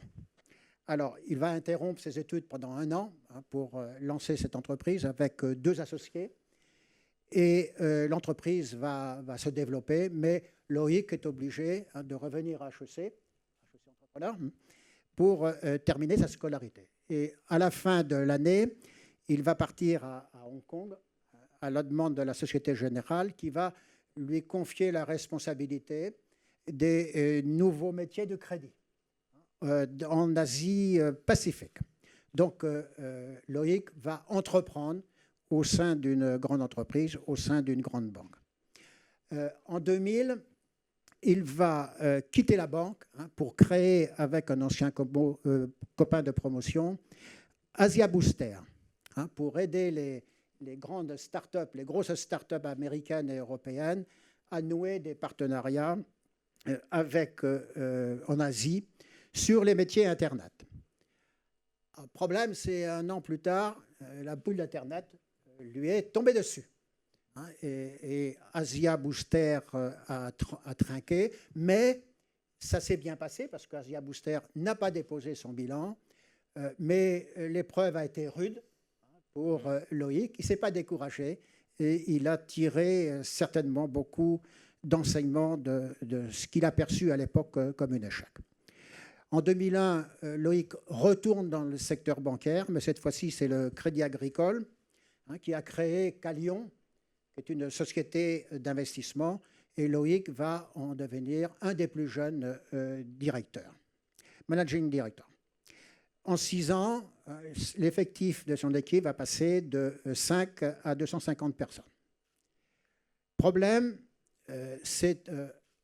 Alors, il va interrompre ses études pendant 1 an pour lancer cette entreprise avec 2 associés. Et l'entreprise va se développer, mais Loïc est obligé de revenir à HEC Entrepreneur, pour terminer sa scolarité. Et à la fin de l'année, il va partir à Hong Kong à la demande de la Société Générale qui va lui confier la responsabilité des nouveaux métiers de crédit en Asie-Pacifique. Donc, Loïc va entreprendre au sein d'une grande entreprise, au sein d'une grande banque. En 2000, il va quitter la banque pour créer, avec un ancien copain de promotion, Asia Booster, pour aider les grandes start-up, les grosses start-up américaines et européennes à nouer des partenariats en Asie sur les métiers Internet. Le problème, c'est 1 an plus tard, la boule d'Internet lui est tombée dessus. Et Asia Booster a trinqué, mais ça s'est bien passé parce qu'Asia Booster n'a pas déposé son bilan, mais l'épreuve a été rude pour Loïc. Il ne s'est pas découragé et il a tiré certainement beaucoup d'enseignements de ce qu'il a perçu à l'époque comme un échec. En 2001, Loïc retourne dans le secteur bancaire, mais cette fois-ci, c'est le Crédit Agricole qui a créé Calion, qui est une société d'investissement, et Loïc va en devenir un des plus jeunes directeurs, managing director. En 6 ans, l'effectif de son équipe va passer de 5 à 250 personnes. Problème, c'est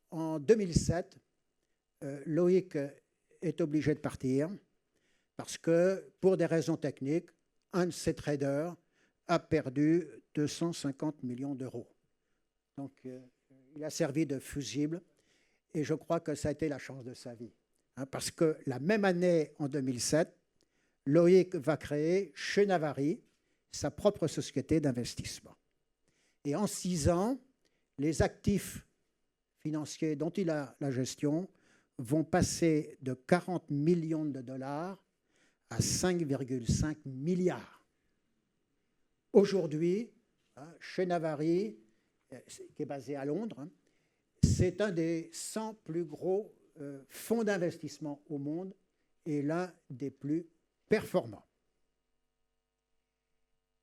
en 2007, Loïc est obligé de partir parce que, pour des raisons techniques, un de ses traders a perdu 250 millions d'euros. Donc, il a servi de fusible et je crois que ça a été la chance de sa vie. Parce que la même année, en 2007, Loïc va créer chez Navari sa propre société d'investissement. Et en 6 ans, les actifs financiers dont il a la gestion vont passer de 40 millions de dollars à 5,5 milliards. Aujourd'hui, chez Navari, qui est basé à Londres, c'est un des 100 plus gros fonds d'investissement au monde et l'un des plus performants.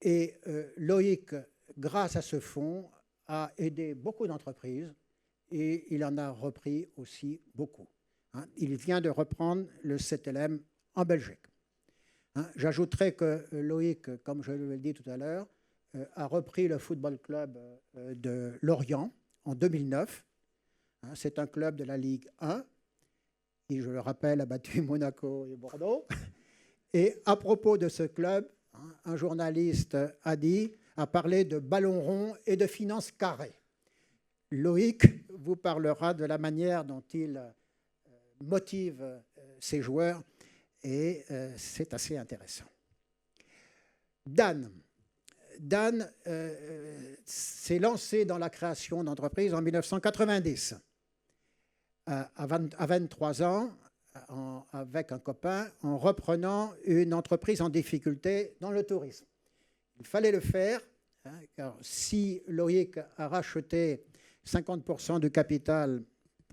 Et Loïc, grâce à ce fonds, a aidé beaucoup d'entreprises et il en a repris aussi beaucoup. Il vient de reprendre le CTLM en Belgique. J'ajouterai que Loïc, comme je l'ai dit tout à l'heure, a repris le football club de Lorient en 2009. C'est un club de la Ligue 1. qui, je le rappelle, a battu Monaco et Bordeaux. Et à propos de ce club, un journaliste a parlé de ballon rond et de finances carrées. Loïc vous parlera de la manière dont il motive ses joueurs et c'est assez intéressant. Dan s'est lancé dans la création d'entreprises en 1990. À 23 ans, avec un copain, en reprenant une entreprise en difficulté dans le tourisme. Il fallait le faire, car si Loïc a racheté 50% du capital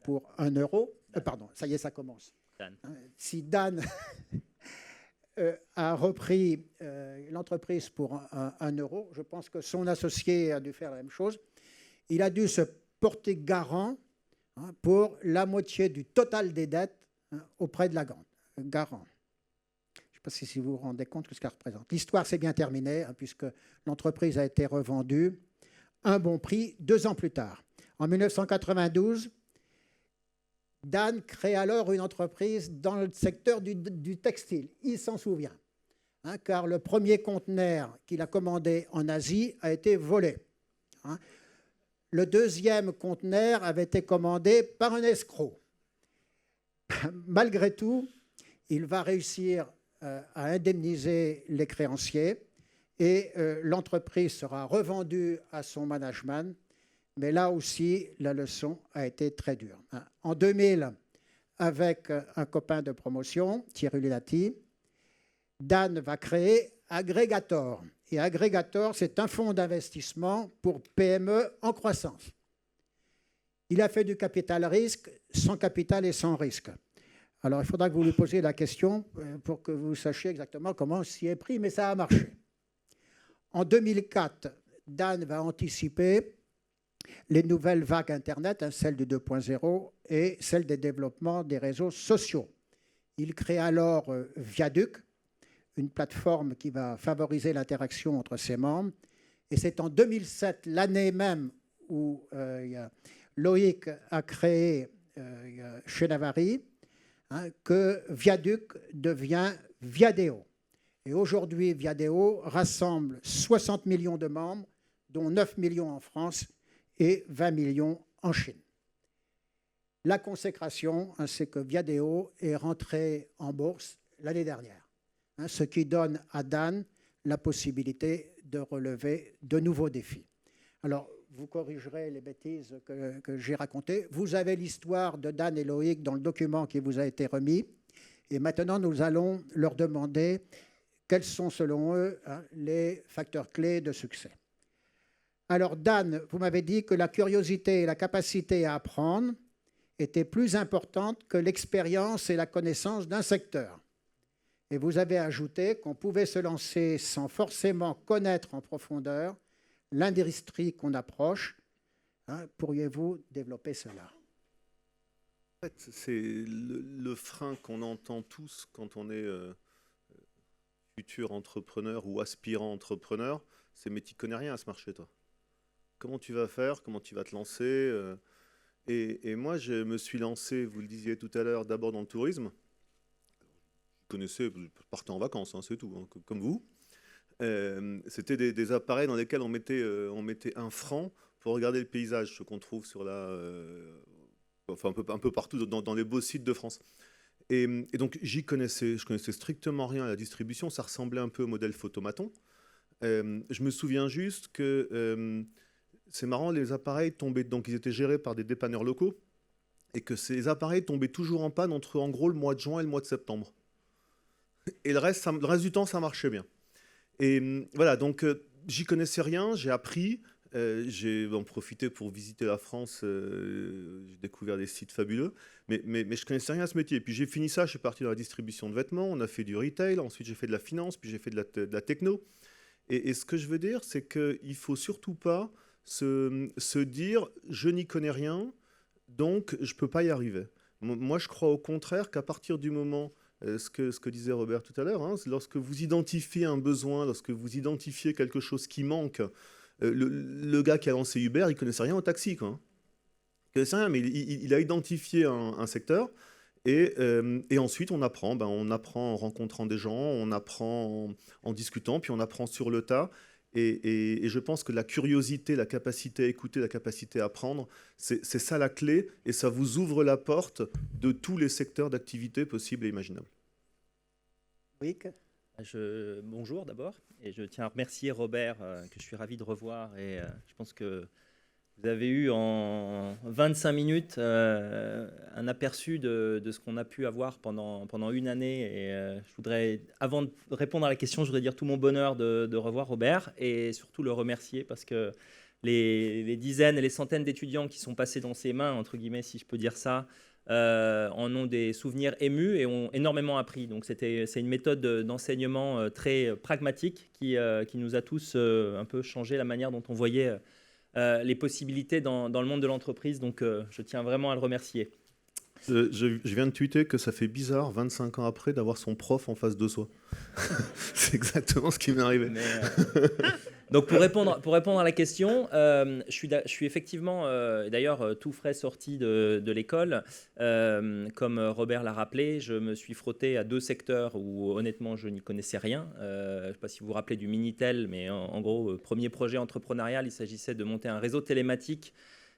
pour 1 euro, pardon, ça y est, ça commence. Si Dan a repris l'entreprise pour 1 euro, je pense que son associé a dû faire la même chose. Il a dû se porter garant pour la moitié du total des dettes auprès de la garant. Je ne sais pas si vous vous rendez compte de ce qu'elle représente. L'histoire s'est bien terminée, puisque l'entreprise a été revendue à un bon prix 2 ans plus tard. En 1992, Dan crée alors une entreprise dans le secteur du textile. Il s'en souvient, car le premier conteneur qu'il a commandé en Asie a été volé. Le deuxième conteneur avait été commandé par un escroc. Malgré tout, il va réussir à indemniser les créanciers et l'entreprise sera revendue à son management. Mais là aussi, la leçon a été très dure. En 2000, avec un copain de promotion, Thierry Lulati, Dan va créer Agregator. Et Agregator, c'est un fonds d'investissement pour PME en croissance. Il a fait du capital risque, sans capital et sans risque. Alors, il faudra que vous lui posiez la question pour que vous sachiez exactement comment s'y est pris, mais ça a marché. En 2004, Dan va anticiper les nouvelles vagues Internet, celle du 2.0 et celle des développements des réseaux sociaux. Il crée alors Viaduc, une plateforme qui va favoriser l'interaction entre ses membres. Et c'est en 2007, l'année même où Loïc a créé chez Navari, que Viaduc devient Viadeo. Et aujourd'hui, Viadeo rassemble 60 millions de membres, dont 9 millions en France et 20 millions en Chine. La consécration, c'est que Viadeo est rentré en bourse l'année dernière, ce qui donne à Dan la possibilité de relever de nouveaux défis. Alors, vous corrigerez les bêtises que j'ai racontées. Vous avez l'histoire de Dan et Loïc dans le document qui vous a été remis. Et maintenant, nous allons leur demander quels sont, selon eux, les facteurs clés de succès. Alors, Dan, vous m'avez dit que la curiosité et la capacité à apprendre étaient plus importantes que l'expérience et la connaissance d'un secteur. Et vous avez ajouté qu'on pouvait se lancer sans forcément connaître en profondeur l'industrie qu'on approche. Pourriez-vous développer cela? En fait, c'est le frein qu'on entend tous quand on est futur entrepreneur ou aspirant entrepreneur, c'est « mais tu connais rien à ce marché, toi ». Comment tu vas faire? Comment tu vas te lancer? Et moi, je me suis lancé, vous le disiez tout à l'heure, d'abord dans le tourisme. Vous connaissez, vous partez en vacances, c'est tout, comme vous. C'était des appareils dans lesquels on mettait 1 franc pour regarder le paysage, ce qu'on trouve sur enfin un peu partout dans les beaux sites de France. Et donc je connaissais strictement rien à la distribution, ça ressemblait un peu au modèle Photomaton. Je me souviens juste que c'est marrant, les appareils tombaient, donc ils étaient gérés par des dépanneurs locaux, et que ces appareils tombaient toujours en panne entre en gros le mois de juin et le mois de septembre. Et le reste du temps, ça marchait bien. Et voilà, donc j'y connaissais rien, j'ai appris, j'ai en profité pour visiter la France, j'ai découvert des sites fabuleux, mais je connaissais rien à ce métier. Et puis j'ai fini ça, je suis parti dans la distribution de vêtements, on a fait du retail, ensuite j'ai fait de la finance, puis j'ai fait de la techno. Et ce que je veux dire, c'est qu'il ne faut surtout pas se dire « je n'y connais rien, donc je ne peux pas y arriver ». Moi, je crois au contraire qu'à partir du moment, ce que disait Robert tout à l'heure, lorsque vous identifiez un besoin, lorsque vous identifiez quelque chose qui manque, le gars qui a lancé Uber, il ne connaissait rien au taxi, quoi. Il ne connaissait rien, mais il a identifié un secteur, Et ensuite, on apprend. On apprend en rencontrant des gens, on apprend en discutant, puis on apprend sur le tas. Et je pense que la curiosité, la capacité à écouter, la capacité à apprendre, c'est ça la clé, et ça vous ouvre la porte de tous les secteurs d'activité possibles et imaginables. Oui. Bonjour d'abord, et je tiens à remercier Robert, que je suis ravi de revoir, et je pense que vous avez eu en 25 minutes un aperçu de ce qu'on a pu avoir pendant une année. Et je voudrais, avant de répondre à la question, je voudrais dire tout mon bonheur de revoir Robert et surtout le remercier parce que les dizaines et les centaines d'étudiants qui sont passés dans ses mains, entre guillemets, si je peux dire ça, en ont des souvenirs émus et ont énormément appris. Donc c'est une méthode d'enseignement très pragmatique qui nous a tous un peu changé la manière dont on voyait les possibilités dans le monde de l'entreprise. Donc, je tiens vraiment à le remercier. Je viens de tweeter que ça fait bizarre, 25 ans après, d'avoir son prof en face de soi. C'est exactement ce qui m'est arrivé. Donc, pour répondre à la question, je suis effectivement, d'ailleurs, tout frais sorti de l'école. Comme Robert l'a rappelé, je me suis frotté à 2 secteurs où, honnêtement, je n'y connaissais rien. Je ne sais pas si vous vous rappelez du Minitel, mais en gros, premier projet entrepreneurial, il s'agissait de monter un réseau télématique.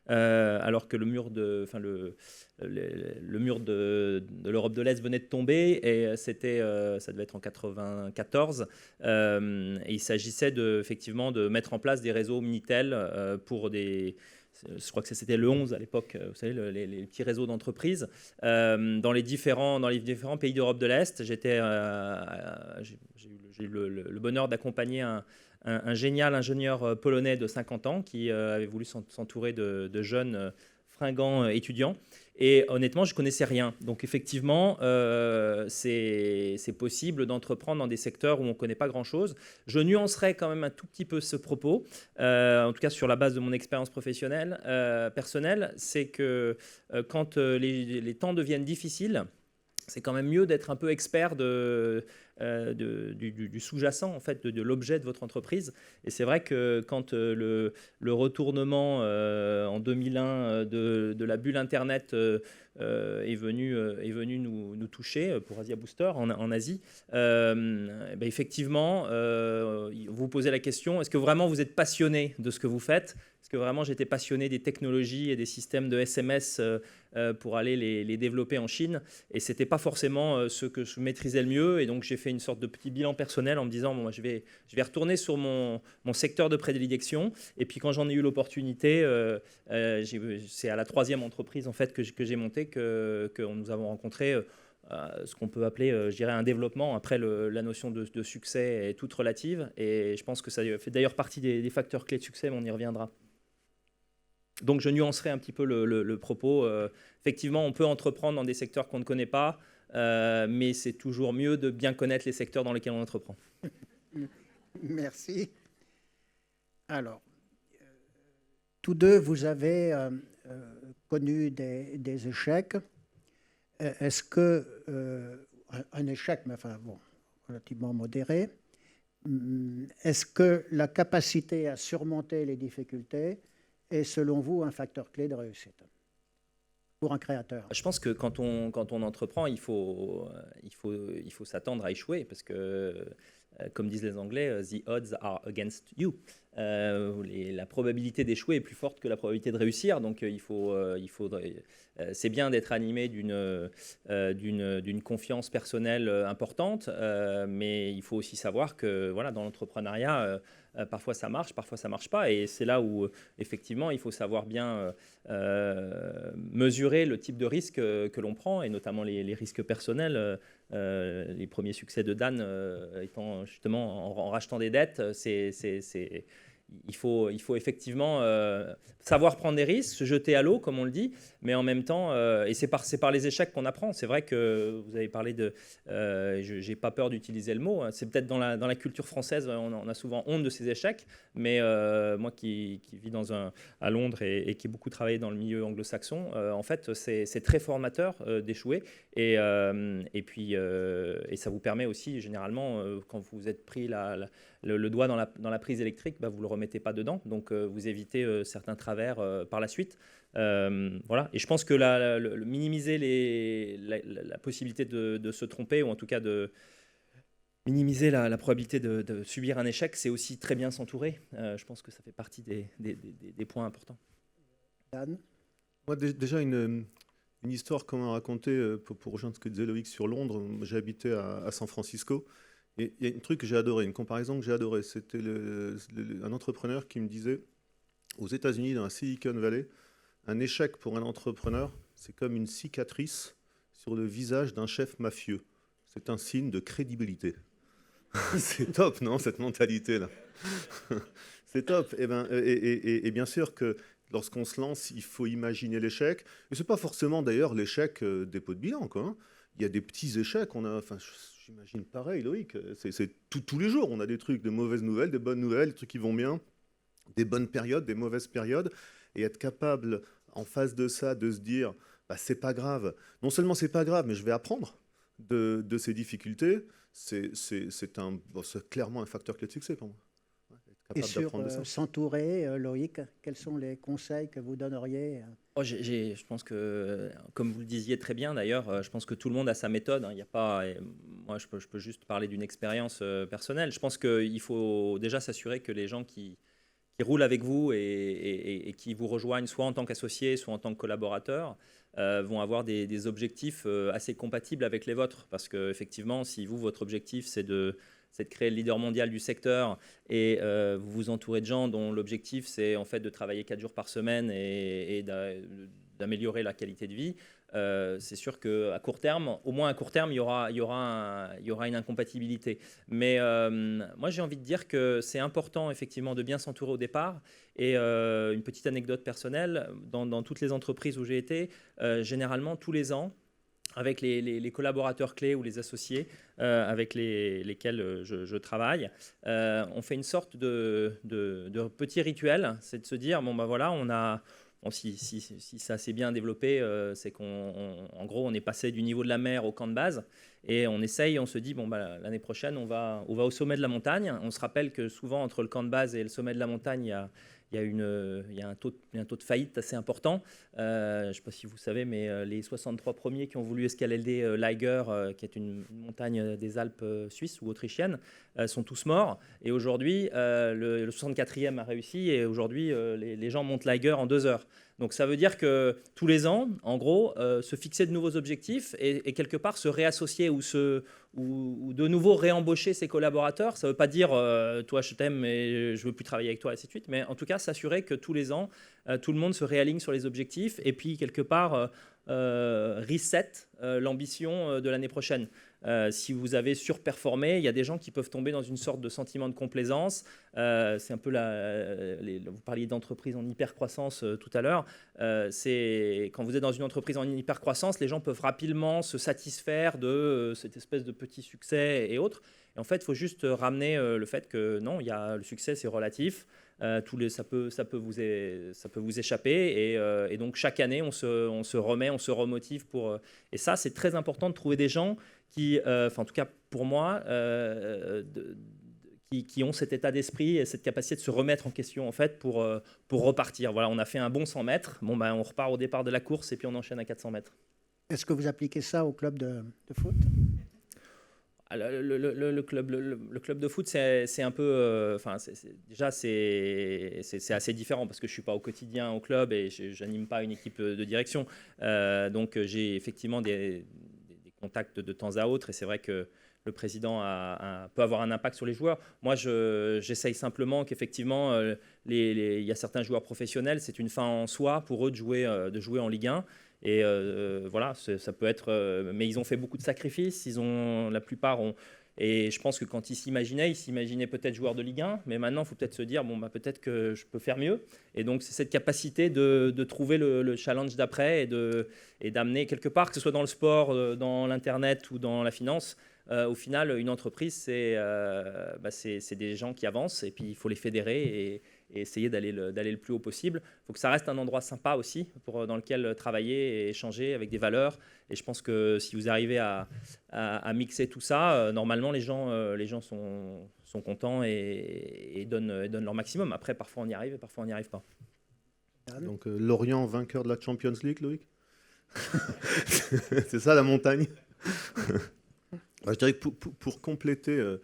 Alors que le mur de l'Europe de l'Est venait de tomber, et ça devait être en 94. Et il s'agissait effectivement de mettre en place des réseaux Minitel pour je crois que c'était le 11 à l'époque, vous savez, les petits réseaux d'entreprises. Dans les différents pays d'Europe de l'Est, j'ai eu le bonheur d'accompagner un génial ingénieur polonais de 50 ans qui avait voulu s'entourer de jeunes fringants étudiants. Et honnêtement, je ne connaissais rien. Donc effectivement, c'est possible d'entreprendre dans des secteurs où on ne connaît pas grand-chose. Je nuancerai quand même un tout petit peu ce propos, en tout cas sur la base de mon expérience professionnelle, personnelle. C'est que quand les temps deviennent difficiles, c'est quand même mieux d'être un peu expert du sous-jacent, en fait, de l'objet de votre entreprise. Et c'est vrai que quand le retournement en 2001 de la bulle Internet est venu nous toucher pour Asia Booster en Asie, effectivement, vous vous posez la question, est-ce que vraiment vous êtes passionné de ce que vous faites ? Est-ce que vraiment j'étais passionné des technologies et des systèmes de SMS pour aller les développer en Chine, et c'était pas forcément ce que je maîtrisais le mieux, et donc j'ai fait une sorte de petit bilan personnel en me disant bon, je vais retourner sur mon secteur de prédilection, et puis quand j'en ai eu l'opportunité, c'est à la 3e entreprise en fait que j'ai monté que nous avons rencontré ce qu'on peut appeler, je dirais, un développement. Après, la notion de succès est toute relative, et je pense que ça fait d'ailleurs partie des facteurs clés de succès, mais on y reviendra. Donc, je nuancerai un petit peu le propos. Effectivement, on peut entreprendre dans des secteurs qu'on ne connaît pas, mais c'est toujours mieux de bien connaître les secteurs dans lesquels on entreprend. Merci. Alors, tous deux, vous avez connu des échecs. Est-ce que un échec, mais enfin bon, relativement modéré, est-ce que la capacité à surmonter les difficultés est, selon vous, un facteur clé de réussite pour un créateur? Je pense que quand on entreprend, il faut s'attendre à échouer, parce que, comme disent les Anglais, the odds are against you. La probabilité d'échouer est plus forte que la probabilité de réussir. Donc, c'est bien d'être animé d'une confiance personnelle importante, mais il faut aussi savoir que voilà, dans l'entrepreneuriat, parfois ça marche, parfois ça marche pas, et c'est là où effectivement il faut savoir bien mesurer le type de risque que l'on prend, et notamment les risques personnels. Les premiers succès de Dan étant justement en rachetant des dettes, il faut effectivement savoir prendre des risques, se jeter à l'eau, comme on le dit, mais en même temps, et c'est par les échecs qu'on apprend. C'est vrai que vous avez parlé de... j'ai pas peur d'utiliser le mot. C'est peut-être dans la culture française, on a souvent honte de ces échecs, mais moi qui vis à Londres et qui ai beaucoup travaillé dans le milieu anglo-saxon, en fait, c'est très formateur d'échouer, et ça vous permet aussi, généralement, quand vous êtes pris le doigt dans la prise électrique, vous ne le remettez pas dedans, donc vous évitez certains travers par la suite. Voilà. Et je pense que minimiser la possibilité de se tromper, ou en tout cas de minimiser la probabilité de subir un échec, c'est aussi très bien s'entourer. Je pense que ça fait partie des points importants. Yann? Moi, déjà, une histoire qu'on m'a racontée pour rejoindre ce que disait Loïc sur Londres. J'ai habité à San Francisco. Et il y a un truc que j'ai adoré, une comparaison que j'ai adorée. C'était un entrepreneur qui me disait, aux États-Unis, dans la Silicon Valley, un échec pour un entrepreneur, c'est comme une cicatrice sur le visage d'un chef mafieux. C'est un signe de crédibilité. C'est top, non, cette mentalité-là? C'est top. Et bien sûr que lorsqu'on se lance, il faut imaginer l'échec. Et ce n'est pas forcément d'ailleurs l'échec des pots de bilan, quoi, hein. Il y a des petits échecs. J'imagine pareil, Loïc. C'est tous les jours, on a des trucs, de mauvaises nouvelles, des bonnes nouvelles, des trucs qui vont bien, des bonnes périodes, des mauvaises périodes. Et être capable, en face de ça, de se dire, bah, c'est pas grave. Non seulement c'est pas grave, mais je vais apprendre de ces difficultés. C'est clairement un facteur clé de succès pour moi. Et sur s'entourer, Loïc, quels sont les conseils que vous donneriez? Je pense que, comme vous le disiez très bien d'ailleurs, je pense que tout le monde a sa méthode, hein. Il y a pas, moi, je peux juste parler d'une expérience personnelle. Je pense qu'il faut déjà s'assurer que les gens qui roulent avec vous et qui vous rejoignent, soit en tant qu'associés, soit en tant que collaborateurs, vont avoir des objectifs assez compatibles avec les vôtres. Parce qu'effectivement, si votre objectif, c'est de créer le leader mondial du secteur et vous vous entourez de gens dont l'objectif, c'est en fait de travailler 4 jours par semaine et d'améliorer la qualité de vie, c'est sûr qu'à court terme, au moins à court terme, il y aura une incompatibilité. Mais moi, j'ai envie de dire que c'est important effectivement de bien s'entourer au départ. Et une petite anecdote personnelle, dans toutes les entreprises où j'ai été, généralement tous les ans, avec les collaborateurs clés ou les associés avec lesquels je travaille, on fait une sorte de petit rituel, c'est de se dire, bon ben voilà, si ça s'est bien développé, c'est qu'en gros, on est passé du niveau de la mer au camp de base, et on se dit, bon ben, l'année prochaine, on va au sommet de la montagne. On se rappelle que souvent, entre le camp de base et le sommet de la montagne, il y a un taux de faillite assez important. Je ne sais pas si vous savez, mais les 63 premiers qui ont voulu escalader l'Eiger, qui est une montagne des Alpes suisses ou autrichiennes, sont tous morts. Et aujourd'hui, le 64e a réussi, et aujourd'hui, les gens montent l'Eiger en 2 heures. Donc ça veut dire que tous les ans, en gros, se fixer de nouveaux objectifs et quelque part se réassocier ou de nouveau réembaucher ses collaborateurs. Ça ne veut pas dire toi je t'aime mais je ne veux plus travailler avec toi, et ainsi de suite. Mais en tout cas, s'assurer que tous les ans, tout le monde se réaligne sur les objectifs et puis quelque part reset l'ambition de l'année prochaine. Si vous avez surperformé, il y a des gens qui peuvent tomber dans une sorte de sentiment de complaisance. C'est un peu vous parliez d'entreprise en hypercroissance tout à l'heure. Quand vous êtes dans une entreprise en hypercroissance, les gens peuvent rapidement se satisfaire de cette espèce de petit succès et autres. Et en fait, il faut juste ramener le fait que non, le succès, c'est relatif. Ça peut vous échapper, et donc chaque année on se remet, on se remotive et ça c'est très important de trouver des gens qui, en tout cas pour moi, qui ont cet état d'esprit et cette capacité de se remettre en question en fait pour repartir. Voilà, on a fait un bon 100 mètres, bon ben on repart au départ de la course et puis on enchaîne à 400 mètres. Est-ce que vous appliquez ça au club de foot? Le club de foot, c'est un peu, déjà c'est assez différent parce que je suis pas au quotidien au club et j'anime pas une équipe de direction. Donc j'ai effectivement des contacts de temps à autre, et c'est vrai que le président peut avoir un impact sur les joueurs. Moi, j'essaye simplement qu'effectivement, il y a certains joueurs professionnels, c'est une fin en soi pour eux de jouer en Ligue 1. Et voilà, ça peut être. Mais ils ont fait beaucoup de sacrifices. La plupart ont. Et je pense que quand ils s'imaginaient peut-être joueurs de Ligue 1, mais maintenant, il faut peut-être se dire, bon, bah, peut-être que je peux faire mieux. Et donc, c'est cette capacité de trouver le challenge d'après et d'amener quelque part, que ce soit dans le sport, dans l'Internet ou dans la finance. Au final, une entreprise, c'est des gens qui avancent, et puis il faut les fédérer et essayer d'aller le plus haut possible. Il faut que ça reste un endroit sympa aussi dans lequel travailler et échanger avec des valeurs. Et je pense que si vous arrivez à mixer tout ça, normalement les gens sont contents et donnent leur maximum. Après, parfois on y arrive et parfois on n'y arrive pas. Donc Lorient vainqueur de la Champions League, Loïc. C'est ça la montagne. Je dirais que pour compléter,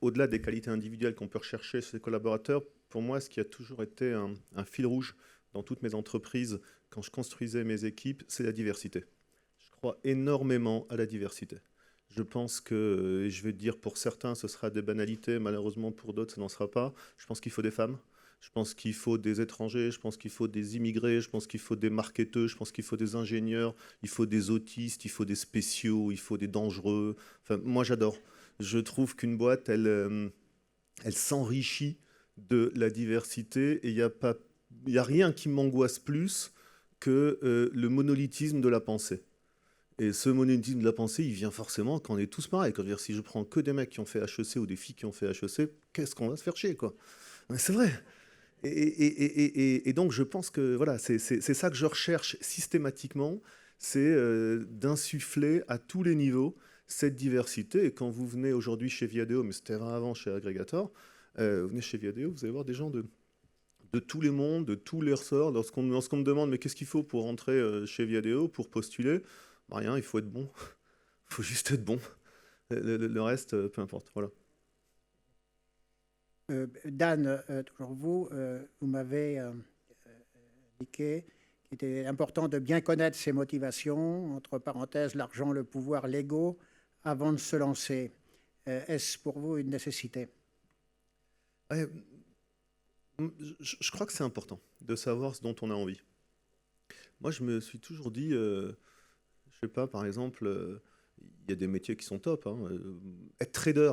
au-delà des qualités individuelles qu'on peut rechercher chez ses collaborateurs, pour moi, ce qui a toujours été un fil rouge dans toutes mes entreprises, quand je construisais mes équipes, c'est la diversité. Je crois énormément à la diversité. Je pense que, et je vais te dire pour certains, ce sera des banalités, malheureusement pour d'autres, ça n'en sera pas. Je pense qu'il faut des femmes. Je pense qu'il faut des étrangers, je pense qu'il faut des immigrés, je pense qu'il faut des marketeurs, je pense qu'il faut des ingénieurs, il faut des autistes, il faut des spéciaux, il faut des dangereux. Enfin, moi, j'adore. Je trouve qu'une boîte, elle s'enrichit de la diversité et il n'y a rien qui m'angoisse plus que le monolithisme de la pensée. Et ce monolithisme de la pensée, il vient forcément quand on est tous pareils. Dire, si je prends que des mecs qui ont fait HEC ou des filles qui ont fait HEC, qu'est-ce qu'on va se faire chier, quoi. Mais c'est vrai. Et donc, je pense que voilà, c'est ça que je recherche systématiquement, c'est d'insuffler à tous les niveaux cette diversité. Et quand vous venez aujourd'hui chez Viadeo, mais c'était avant chez Aggregator, vous venez chez Viadeo, vous allez voir des gens de tous les mondes, de tous les ressorts. Lorsqu'on me demande, mais qu'est-ce qu'il faut pour rentrer chez Viadeo, pour postuler, bah, rien, il faut être bon. Il faut juste être bon. Le reste, peu importe. Voilà. Dan, toujours vous, vous m'avez indiqué qu'il était important de bien connaître ses motivations, entre parenthèses, l'argent, le pouvoir, l'ego, avant de se lancer. Est-ce pour vous une nécessité? Ouais, je crois que c'est important de savoir ce dont on a envie. Moi, je me suis toujours dit, je sais pas, par exemple, il y a des métiers qui sont top. Hein, être trader.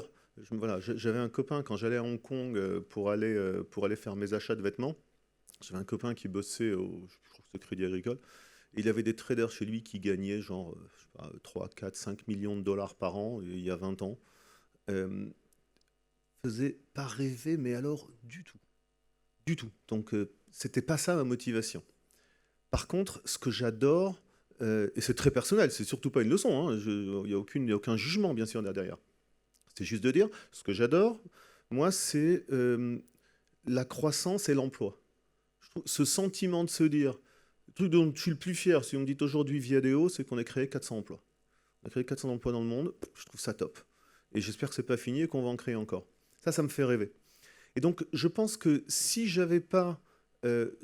Voilà, j'avais un copain quand j'allais à Hong Kong pour aller faire mes achats de vêtements. J'avais un copain qui bossait je crois que c'est Crédit Agricole. Et il avait des traders chez lui qui gagnaient genre je sais pas, 3, 4, 5 millions de dollars par an il y a 20 ans. Faisait pas rêver, mais alors du tout. Du tout. Donc c'était pas ça ma motivation. Par contre, ce que j'adore, et c'est très personnel, c'est surtout pas une leçon, hein, il n'y a aucun jugement bien sûr derrière. C'est juste de dire, ce que j'adore, moi, c'est la croissance et l'emploi. Ce sentiment de se dire, le truc dont je suis le plus fier, si on me dit aujourd'hui Viadeo, c'est qu'on a créé 400 emplois. On a créé 400 emplois dans le monde, je trouve ça top. Et j'espère que c'est pas fini et qu'on va en créer encore. Ça me fait rêver. Et donc, je pense que si j'avais pas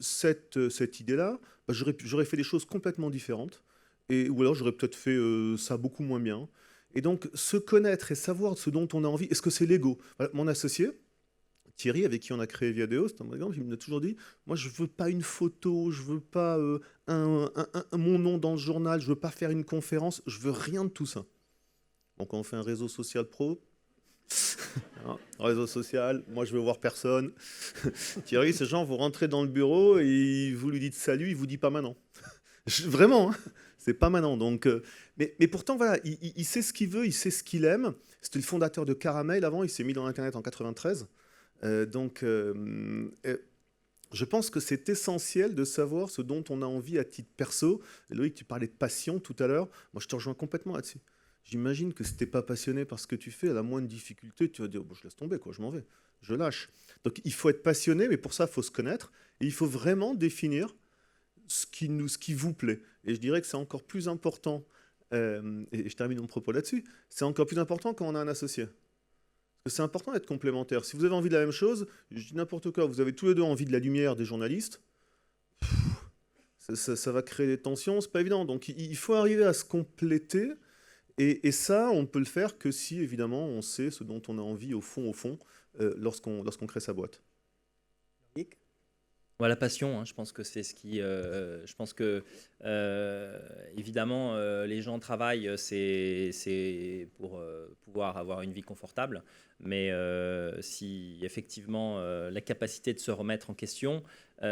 cette idée-là, bah, j'aurais fait des choses complètement différentes. Ou alors, j'aurais peut-être fait ça beaucoup moins bien. Et donc, se connaître et savoir ce dont on a envie, est-ce que c'est l'ego? Voilà, mon associé, Thierry, avec qui on a créé Viadeo, c'est un bon exemple, il m'a toujours dit, moi, je ne veux pas une photo, je ne veux pas mon nom dans le journal, je ne veux pas faire une conférence, je veux rien de tout ça. Donc, on fait un réseau social pro. Réseau social, moi, je veux voir personne. Thierry, ce genre, vous rentrez dans le bureau et vous lui dites salut, il ne vous dit pas maintenant. Vraiment, hein, c'est pas maintenant. Donc, mais pourtant, voilà, il sait ce qu'il veut, il sait ce qu'il aime. C'était le fondateur de Caramel avant, il s'est mis dans Internet en 93. Je pense que c'est essentiel de savoir ce dont on a envie à titre perso. Loïc, tu parlais de passion tout à l'heure. Moi, je te rejoins complètement là-dessus. J'imagine que si tu n'es pas passionné par ce que tu fais, à la moindre difficulté, tu vas dire bon, je laisse tomber, quoi, je m'en vais, je lâche. Donc, il faut être passionné, mais pour ça, il faut se connaître. Et il faut vraiment définir ce qui vous plaît. Et je dirais que c'est encore plus important, et je termine mon propos là-dessus, c'est encore plus important quand on a un associé. Parce que c'est important d'être complémentaire. Si vous avez envie de la même chose, je dis n'importe quoi, vous avez tous les deux envie de la lumière des journalistes, ça va créer des tensions, c'est pas évident. Donc il faut arriver à se compléter, et ça, on peut le faire que si, évidemment, on sait ce dont on a envie au fond, lorsqu'on crée sa boîte. Ouais, la passion, hein, je pense que c'est ce qui. Je pense que, évidemment, les gens travaillent, c'est pour pouvoir avoir une vie confortable. Mais si effectivement la capacité de se remettre en question,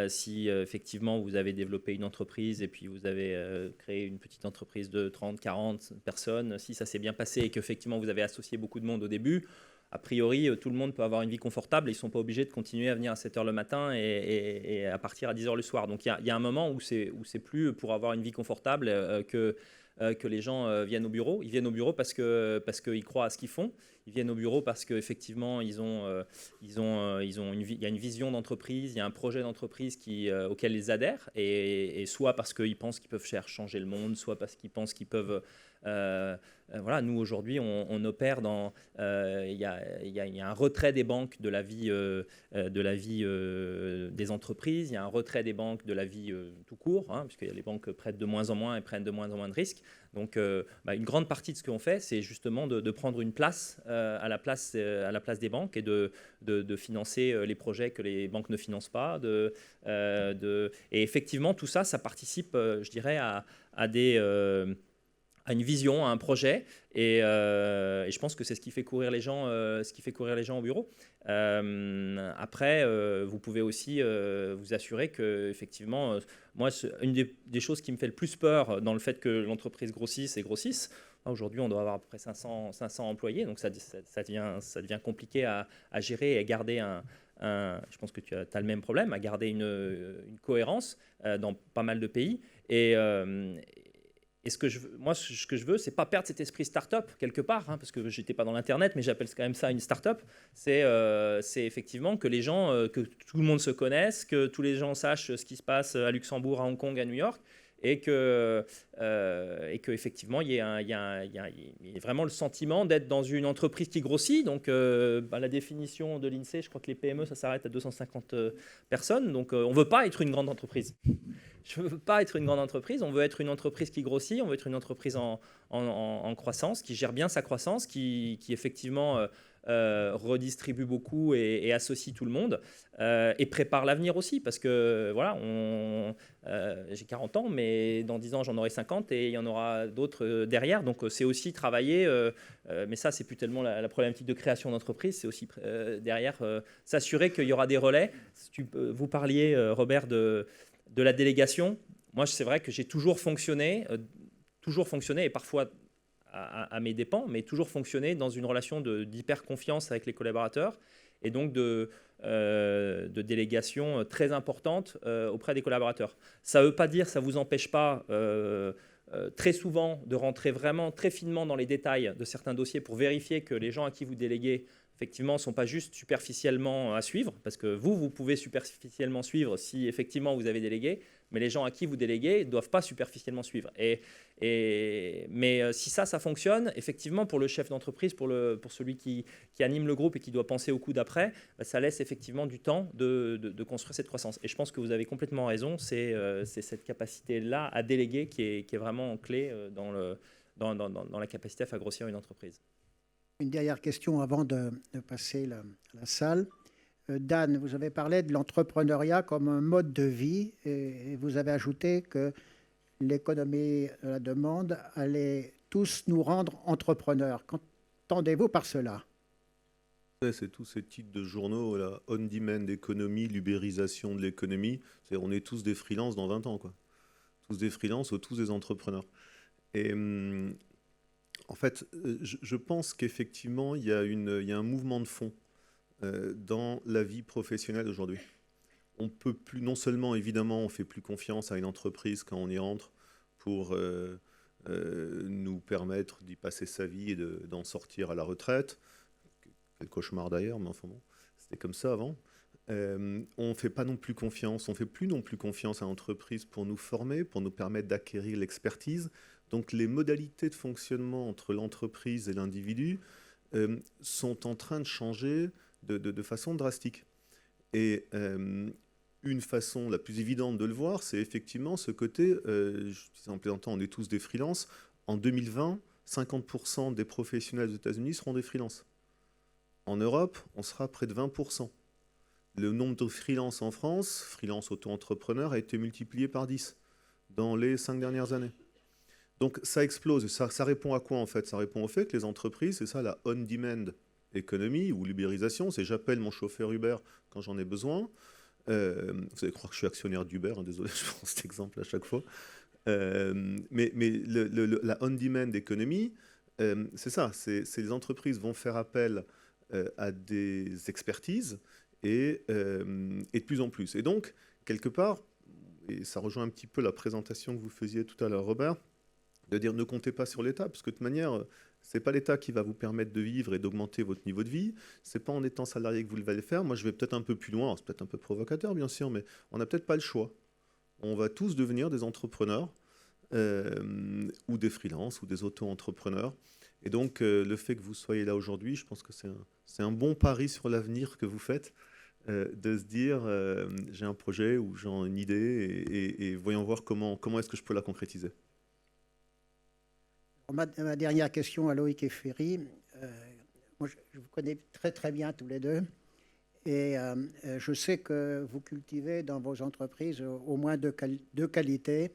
si effectivement vous avez développé une entreprise et puis vous avez créé une petite entreprise de 30, 40 personnes, si ça s'est bien passé et qu'effectivement vous avez associé beaucoup de monde au début, a priori, tout le monde peut avoir une vie confortable et ils ne sont pas obligés de continuer à venir à 7h le matin et à partir à 10h le soir. Donc il y a un moment où c'est plus pour avoir une vie confortable que que les gens viennent au bureau. Ils viennent au bureau parce qu'ils croient à ce qu'ils font. Ils viennent au bureau parce qu'effectivement, il y a une vision d'entreprise, il y a un projet d'entreprise auquel ils adhèrent, et soit parce qu'ils pensent qu'ils peuvent faire changer le monde, soit parce qu'ils pensent qu'ils peuvent... voilà, nous aujourd'hui, on opère dans... Il y a un retrait des banques de la vie, des entreprises, il y a un retrait des banques de la vie tout court, hein, puisque les banques prêtent de moins en moins et prennent de moins en moins de risques. Donc, une grande partie de ce qu'on fait, c'est justement de prendre une place à la place des banques et de financer les projets que les banques ne financent pas. Et effectivement, tout ça, ça participe, je dirais, à une vision, à un projet, et je pense que c'est ce qui fait courir les gens, au bureau. Après, vous pouvez aussi vous assurer que, effectivement, moi, une des choses qui me fait le plus peur dans le fait que l'entreprise grossisse et grossisse. Aujourd'hui, on doit avoir à peu près 500 employés, donc ça devient compliqué à gérer et à garder je pense que tu as le même problème, à garder une cohérence dans pas mal de pays. Et ce que je veux, c'est pas perdre cet esprit start-up quelque part, hein, parce que j'étais pas dans l'internet, mais j'appelle quand même ça une start-up. C'est effectivement que les gens, que tout le monde se connaisse, que tous les gens sachent ce qui se passe à Luxembourg, à Hong Kong, à New York, et que effectivement il y ait vraiment le sentiment d'être dans une entreprise qui grossit. Donc la définition de l'INSEE, je crois que les PME ça s'arrête à 250 personnes. Donc on veut pas être une grande entreprise. Je ne veux pas être une grande entreprise, on veut être une entreprise qui grossit, on veut être une entreprise en croissance, qui gère bien sa croissance, qui effectivement redistribue beaucoup et associe tout le monde, et prépare l'avenir aussi, parce que voilà, j'ai 40 ans, mais dans 10 ans j'en aurai 50 et il y en aura d'autres derrière, donc c'est aussi travailler, mais ça c'est plus tellement la problématique de création d'entreprise, c'est aussi derrière s'assurer qu'il y aura des relais. Vous parliez, Robert, de la délégation. Moi, c'est vrai que j'ai toujours fonctionné, et parfois à mes dépens, mais toujours fonctionné dans une relation d'hyper-confiance avec les collaborateurs, et donc de délégation très importante auprès des collaborateurs. Ça ne veut pas dire, ça ne vous empêche pas très souvent de rentrer vraiment très finement dans les détails de certains dossiers pour vérifier que les gens à qui vous déléguez effectivement, ne sont pas juste superficiellement à suivre, parce que vous pouvez superficiellement suivre si effectivement vous avez délégué, mais les gens à qui vous déléguez ne doivent pas superficiellement suivre. Mais si ça fonctionne, effectivement, pour le chef d'entreprise, pour celui qui anime le groupe et qui doit penser au coup d'après, ça laisse effectivement du temps de construire cette croissance. Et je pense que vous avez complètement raison, c'est cette capacité-là à déléguer qui est vraiment clé dans la capacité à faire grossir une entreprise. Une dernière question avant de passer la salle. Dan, vous avez parlé de l'entrepreneuriat comme un mode de vie et vous avez ajouté que l'économie de la demande allait tous nous rendre entrepreneurs. Qu'entendez-vous par cela ? C'est tous ces titres de journaux, la on-demand économie, l'ubérisation de l'économie. On est tous des freelances dans 20 ans, quoi. Tous des freelances ou tous des entrepreneurs. Et en fait, je pense qu'effectivement, il y a un mouvement de fond dans la vie professionnelle aujourd'hui. On peut plus, non seulement, évidemment, on fait plus confiance à une entreprise quand on y entre pour nous permettre d'y passer sa vie et d'en sortir à la retraite. Quel cauchemar d'ailleurs, mais enfin bon, c'était comme ça avant. On fait pas non plus confiance, on fait plus non plus confiance à l'entreprise pour nous former, pour nous permettre d'acquérir l'expertise. Donc les modalités de fonctionnement entre l'entreprise et l'individu sont en train de changer de façon drastique. Et une façon la plus évidente de le voir, c'est effectivement ce côté, je disais en plaisantant, on est tous des freelances. En 2020, 50% des professionnels aux États-Unis seront des freelances. En Europe, on sera près de 20%. Le nombre de freelances en France, freelance auto-entrepreneur, a été multiplié par 10 dans les 5 dernières années. Donc ça explose. Ça répond à quoi en fait ? Ça répond au fait que les entreprises, c'est ça la on-demand économie ou l'ubérisation, c'est j'appelle mon chauffeur Uber quand j'en ai besoin. Vous allez croire que je suis actionnaire d'Uber, hein, désolé, je prends cet exemple à chaque fois. Mais la on-demand économie, c'est ça, c'est les entreprises vont faire appel à des expertises et de plus en plus. Et donc, quelque part, et ça rejoint un petit peu la présentation que vous faisiez tout à l'heure, Robert, de dire ne comptez pas sur l'État, parce que de toute manière, ce n'est pas l'État qui va vous permettre de vivre et d'augmenter votre niveau de vie. Ce n'est pas en étant salarié que vous allez le faire. Moi, je vais peut-être un peu plus loin, c'est peut-être un peu provocateur, bien sûr, mais on n'a peut-être pas le choix. On va tous devenir des entrepreneurs ou des freelances ou des auto-entrepreneurs. Et donc, le fait que vous soyez là aujourd'hui, je pense que c'est un bon pari sur l'avenir que vous faites, de se dire, j'ai un projet ou j'ai une idée et voyons voir comment est-ce que je peux la concrétiser. Ma dernière question à Loïc et Ferry. Moi, je vous connais très très bien tous les deux. Et je sais que vous cultivez dans vos entreprises au moins deux qualités,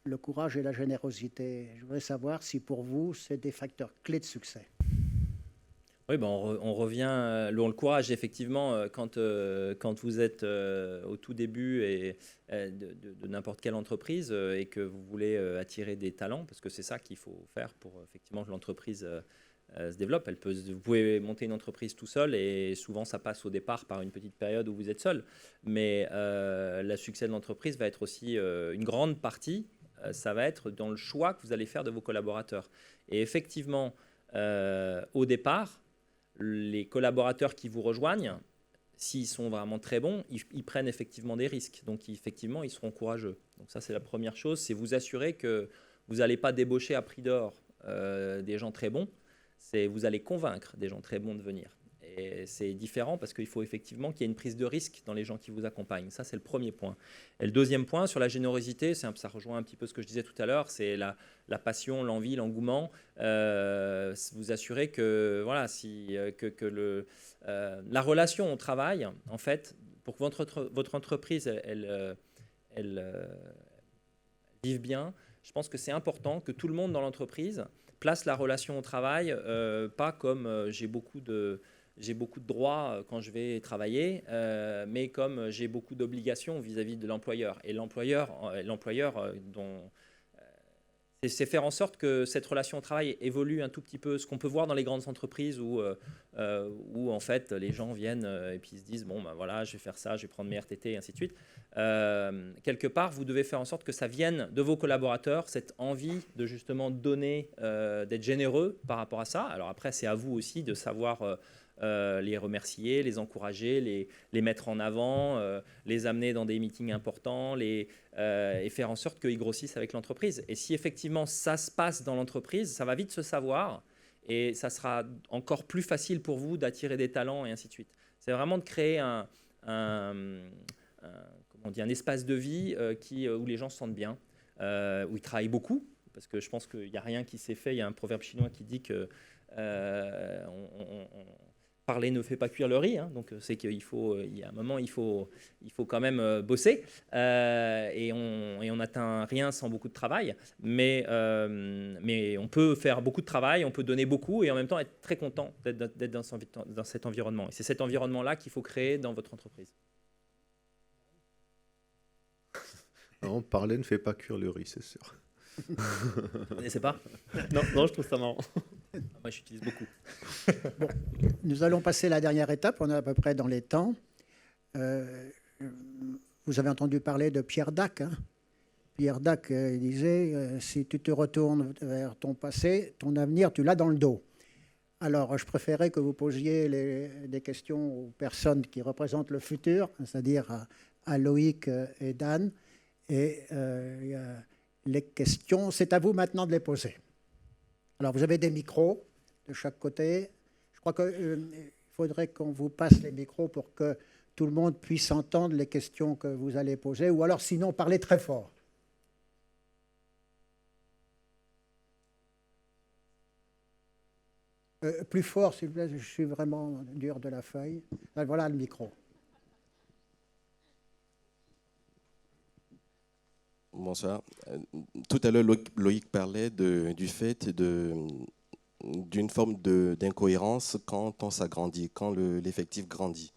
le courage et la générosité. Je voudrais savoir si pour vous, c'est des facteurs clés de succès. Oui, ben on revient. Le courage, effectivement, quand vous êtes au tout début de n'importe quelle entreprise et que vous voulez attirer des talents, parce que c'est ça qu'il faut faire pour effectivement que l'entreprise se développe. Vous pouvez monter une entreprise tout seul et souvent ça passe au départ par une petite période où vous êtes seul. Mais le succès de l'entreprise va être aussi une grande partie, ça va être dans le choix que vous allez faire de vos collaborateurs. Et effectivement, au départ, les collaborateurs qui vous rejoignent, s'ils sont vraiment très bons, ils prennent effectivement des risques. Donc, effectivement, ils seront courageux. Donc, ça, c'est la première chose. C'est vous assurer que vous n'allez pas débaucher à prix d'or des gens très bons. Vous allez convaincre des gens très bons de venir. Et c'est différent parce qu'il faut effectivement qu'il y ait une prise de risque dans les gens qui vous accompagnent. Ça, c'est le premier point. Et le deuxième point, sur la générosité, ça rejoint un petit peu ce que je disais tout à l'heure, c'est la passion, l'envie, l'engouement. Vous assurer que, voilà, la relation au travail, en fait, pour que votre entreprise, elle vive bien, je pense que c'est important que tout le monde dans l'entreprise place la relation au travail, pas comme j'ai beaucoup de droits quand je vais travailler, mais comme j'ai beaucoup d'obligations vis-à-vis de l'employeur. Et l'employeur c'est faire en sorte que cette relation au travail évolue un tout petit peu. Ce qu'on peut voir dans les grandes entreprises où en fait les gens viennent et puis ils se disent bon ben voilà, je vais faire ça, je vais prendre mes RTT et ainsi de suite. Quelque part, vous devez faire en sorte que ça vienne de vos collaborateurs, cette envie de justement donner, d'être généreux par rapport à ça. Alors après, c'est à vous aussi de savoir les remercier, les encourager, les mettre en avant, les amener dans des meetings importants, et faire en sorte qu'ils grossissent avec l'entreprise. Et si effectivement ça se passe dans l'entreprise, ça va vite se savoir et ça sera encore plus facile pour vous d'attirer des talents et ainsi de suite. C'est vraiment de créer un espace de vie où les gens se sentent bien, où ils travaillent beaucoup, parce que je pense qu'il n'y a rien qui s'est fait. Il y a un proverbe chinois qui dit que parler ne fait pas cuire le riz, hein, donc c'est qu'il y a un moment, il faut quand même bosser, et on n'atteint rien sans beaucoup de travail, mais on peut faire beaucoup de travail, on peut donner beaucoup et en même temps être très content d'être dans cet environnement. Et c'est cet environnement-là qu'il faut créer dans votre entreprise. Non, parler ne fait pas cuire le riz, c'est sûr. Vous ne connaissez pas? Non, je trouve ça marrant. Moi, j'utilise beaucoup. Bon, nous allons passer la dernière étape, on est à peu près dans les temps. Vous avez entendu parler de Pierre Dac. Hein? Pierre Dac disait, si tu te retournes vers ton passé, ton avenir, tu l'as dans le dos. Alors, je préférais que vous posiez des questions aux personnes qui représentent le futur, c'est-à-dire à Loïc et Dan. Et les questions, c'est à vous maintenant de les poser. Alors, vous avez des micros de chaque côté. Je crois qu'il faudrait qu'on vous passe les micros pour que tout le monde puisse entendre les questions que vous allez poser, ou alors sinon, parlez très fort. Plus fort, s'il vous plaît, je suis vraiment dur de la feuille. Voilà le micro. Bonsoir. Tout à l'heure, Loïc parlait du fait d'une forme d'incohérence quand on s'agrandit, quand l'effectif grandit.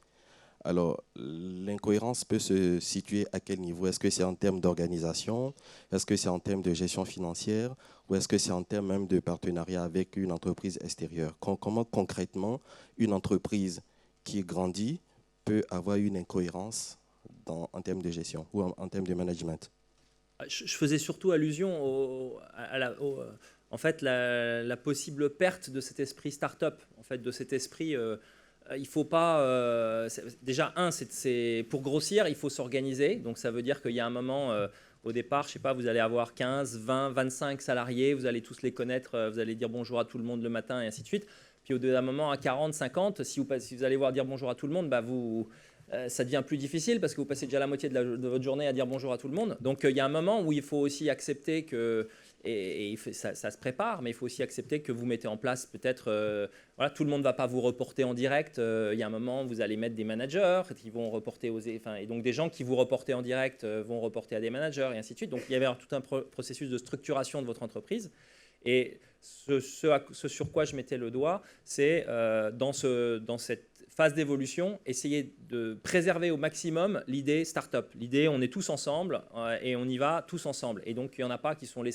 Alors, l'incohérence peut se situer à quel niveau? Est-ce que c'est en termes d'organisation? Est-ce que c'est en termes de gestion financière? Ou est-ce que c'est en termes même de partenariat avec une entreprise extérieure? Comment concrètement une entreprise qui grandit peut avoir une incohérence en termes de gestion ou en termes de management? Je faisais surtout allusion en fait, la possible perte de cet esprit start-up, en fait, de cet esprit. Il faut pas. Déjà, pour grossir, il faut s'organiser. Donc, ça veut dire qu'il y a un moment. Au départ, je sais pas, vous allez avoir 15, 20, 25 salariés, vous allez tous les connaître, vous allez dire bonjour à tout le monde le matin et ainsi de suite. Puis au bout d'un moment, à 40, 50, si vous allez voir dire bonjour à tout le monde, bah ça devient plus difficile parce que vous passez déjà la moitié de votre journée à dire bonjour à tout le monde. Donc il y a un moment où il faut aussi accepter que, ça se prépare, mais il faut aussi accepter que vous mettez en place peut-être, voilà, tout le monde ne va pas vous reporter en direct. Il y a un moment où vous allez mettre des managers qui vont reporter et donc des gens qui vous reportaient en direct vont reporter à des managers et ainsi de suite. Donc il y avait tout un processus de structuration de votre entreprise. Et ce sur quoi je mettais le doigt, c'est dans cette phase d'évolution, essayer de préserver au maximum l'idée start-up. L'idée, on est tous ensemble et on y va tous ensemble. Et donc, il n'y en a pas qui sont les...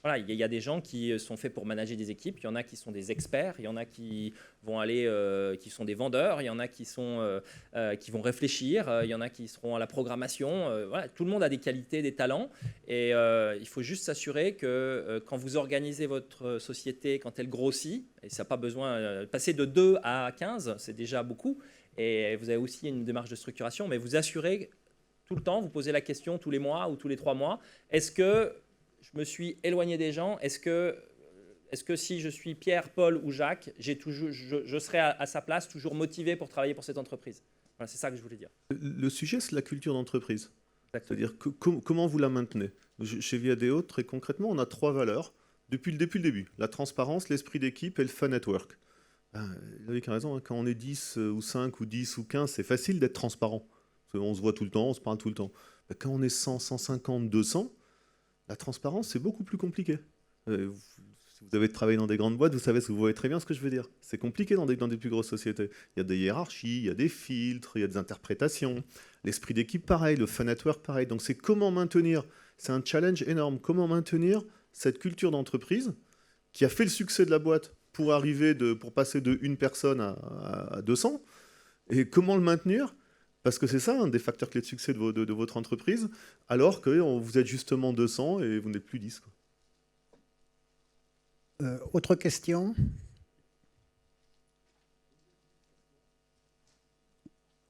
Voilà, il y a des gens qui sont faits pour manager des équipes, il y en a qui sont des experts, il y en a qui vont aller, qui sont des vendeurs, il y en a qui vont réfléchir, il y en a qui seront à la programmation. Voilà, tout le monde a des qualités, des talents, et il faut juste s'assurer que quand vous organisez votre société, quand elle grossit, et ça n'a pas besoin passer de 2 à 15, c'est déjà beaucoup, et vous avez aussi une démarche de structuration, mais vous assurez tout le temps, vous posez la question tous les mois ou tous les 3 mois, est-ce que je me suis éloigné des gens? Est-ce que si je suis Pierre, Paul ou Jacques, je serai à sa place, toujours motivé pour travailler pour cette entreprise? Voilà, c'est ça que je voulais dire. Le sujet, c'est la culture d'entreprise. C'est-à-dire comment vous la maintenez. Chez Viadeo, très concrètement, on a 3 valeurs depuis le début. La transparence, l'esprit d'équipe et le fun at work. Loïc a raison, hein, quand on est 10 ou 5 ou 10 ou 15, c'est facile d'être transparent. Parce qu'on se voit tout le temps, on se parle tout le temps. Quand on est 100, 150, 200... La transparence, c'est beaucoup plus compliqué. Si vous avez travaillé dans des grandes boîtes, vous voyez très bien ce que je veux dire. C'est compliqué dans des plus grosses sociétés. Il y a des hiérarchies, il y a des filtres, il y a des interprétations. L'esprit d'équipe, pareil. Le fun at work, pareil. Donc, c'est comment maintenir, c'est un challenge énorme, comment maintenir cette culture d'entreprise qui a fait le succès de la boîte pour passer de 1 personne à 200. Et comment le maintenir ? Parce que c'est ça, un des facteurs clés de succès de votre entreprise, alors que vous êtes justement 200 et vous n'êtes plus 10. Autre question?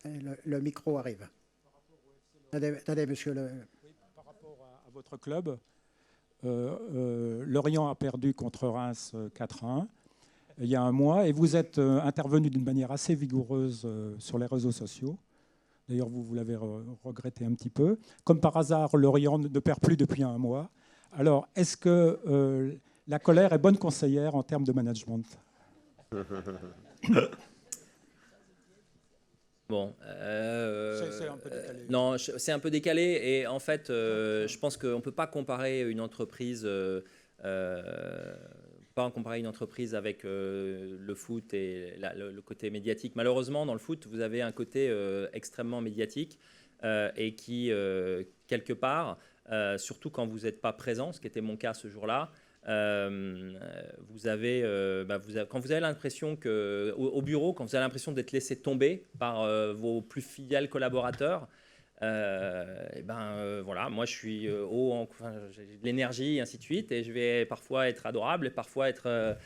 Le micro arrive. Attendez, monsieur le... Oui, par rapport à votre club, Lorient a perdu contre Reims 4-1 il y a un mois, et vous êtes intervenu d'une manière assez vigoureuse sur les réseaux sociaux. D'ailleurs, vous l'avez regretté un petit peu. Comme par hasard, Lorient ne perd plus depuis un mois. Alors, est-ce que la colère est bonne conseillère en termes de management? Bon, c'est un peu décalé. Non, c'est un peu décalé. Et en fait, je pense qu'on ne peut pas comparer une entreprise... comparer une entreprise avec le foot et le côté médiatique. Malheureusement, dans le foot, vous avez un côté extrêmement médiatique et qui, quelque part, surtout quand vous n'êtes pas présent, ce qui était mon cas ce jour-là, quand vous avez l'impression au bureau, quand vous avez l'impression d'être laissé tomber par vos plus fidèles collaborateurs, voilà, moi je suis j'ai de l'énergie et ainsi de suite, et je vais parfois être adorable et parfois être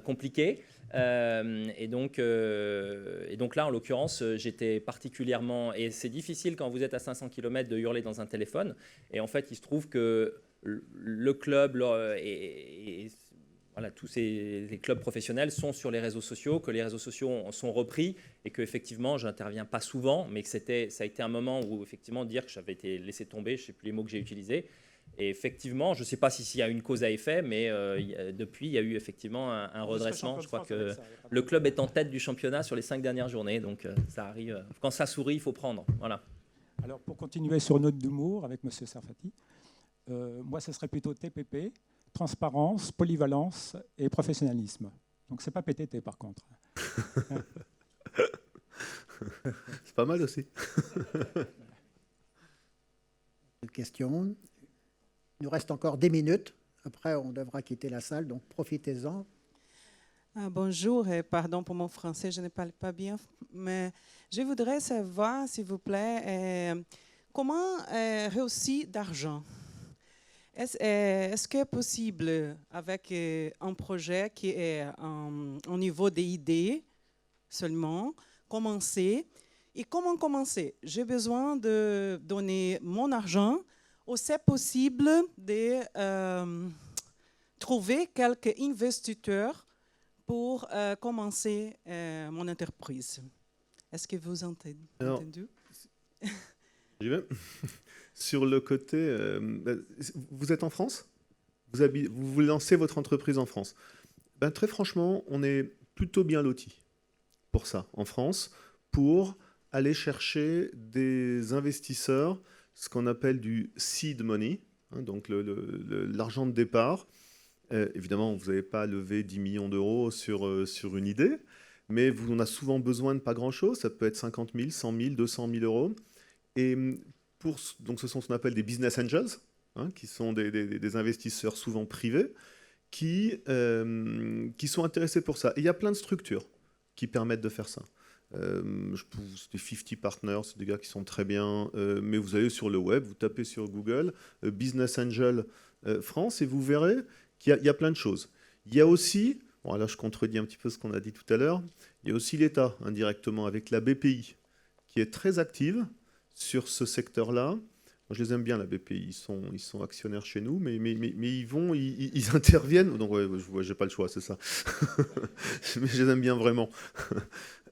compliqué, et donc là en l'occurrence j'étais particulièrement, et c'est difficile quand vous êtes à 500 km de hurler dans un téléphone, et en fait il se trouve que le club voilà, tous les clubs professionnels sont sur les réseaux sociaux, que les réseaux sociaux sont repris, et qu'effectivement, je n'interviens pas souvent, mais que ça a été un moment où, effectivement, dire que j'avais été laissé tomber, je ne sais plus les mots que j'ai utilisés. Et effectivement, je ne sais pas s'il y a une cause à effet, mais depuis, il y a eu effectivement un redressement. Je crois que le club est en tête du championnat sur les 5 dernières journées, donc ça arrive. Quand ça sourit, il faut prendre. Voilà. Alors, pour continuer sur une note d'humour avec M. Sarfati, moi, ce serait plutôt TPP. Transparence, polyvalence et professionnalisme. Donc, ce n'est pas PTT, par contre. C'est pas mal aussi. Question. Il nous reste encore 10 minutes. Après, on devra quitter la salle, donc profitez-en. Bonjour et pardon pour mon français, je ne parle pas bien, mais je voudrais savoir, s'il vous plaît, comment réussir d'argent. Est-ce que possible, avec un projet qui est au niveau des idées seulement, commencer? Et comment commencer? J'ai besoin de donner mon argent, ou c'est possible de trouver quelques investisseurs pour commencer mon entreprise? Est-ce que vous entendez? Alors, j'y vais. Sur le côté, vous êtes en France? Vous lancez votre entreprise en France. Ben, très franchement, on est plutôt bien lotis pour ça, en France, pour aller chercher des investisseurs, ce qu'on appelle du seed money, hein, donc l'argent de départ. Évidemment, vous n'avez pas levé 10 millions d'euros sur une idée, mais on a souvent besoin de pas grand-chose. Ça peut être 50 000, 100 000, 200 000 euros. Et donc ce sont ce qu'on appelle des business angels, hein, qui sont des investisseurs souvent privés, qui sont intéressés pour ça. Et il y a plein de structures qui permettent de faire ça. Des 50 partners, c'est des gars qui sont très bien, mais vous allez sur le web, vous tapez sur Google, Business Angel France, et vous verrez qu'il y a plein de choses. Il y a aussi, bon là je contredis un petit peu ce qu'on a dit tout à l'heure, il y a aussi l'État, indirectement, avec la BPI, qui est très active sur ce secteur-là. Moi, je les aime bien, la BPI, ils sont actionnaires chez nous, mais ils interviennent, donc ouais, j'ai pas le choix, c'est ça. Mais je les aime bien vraiment.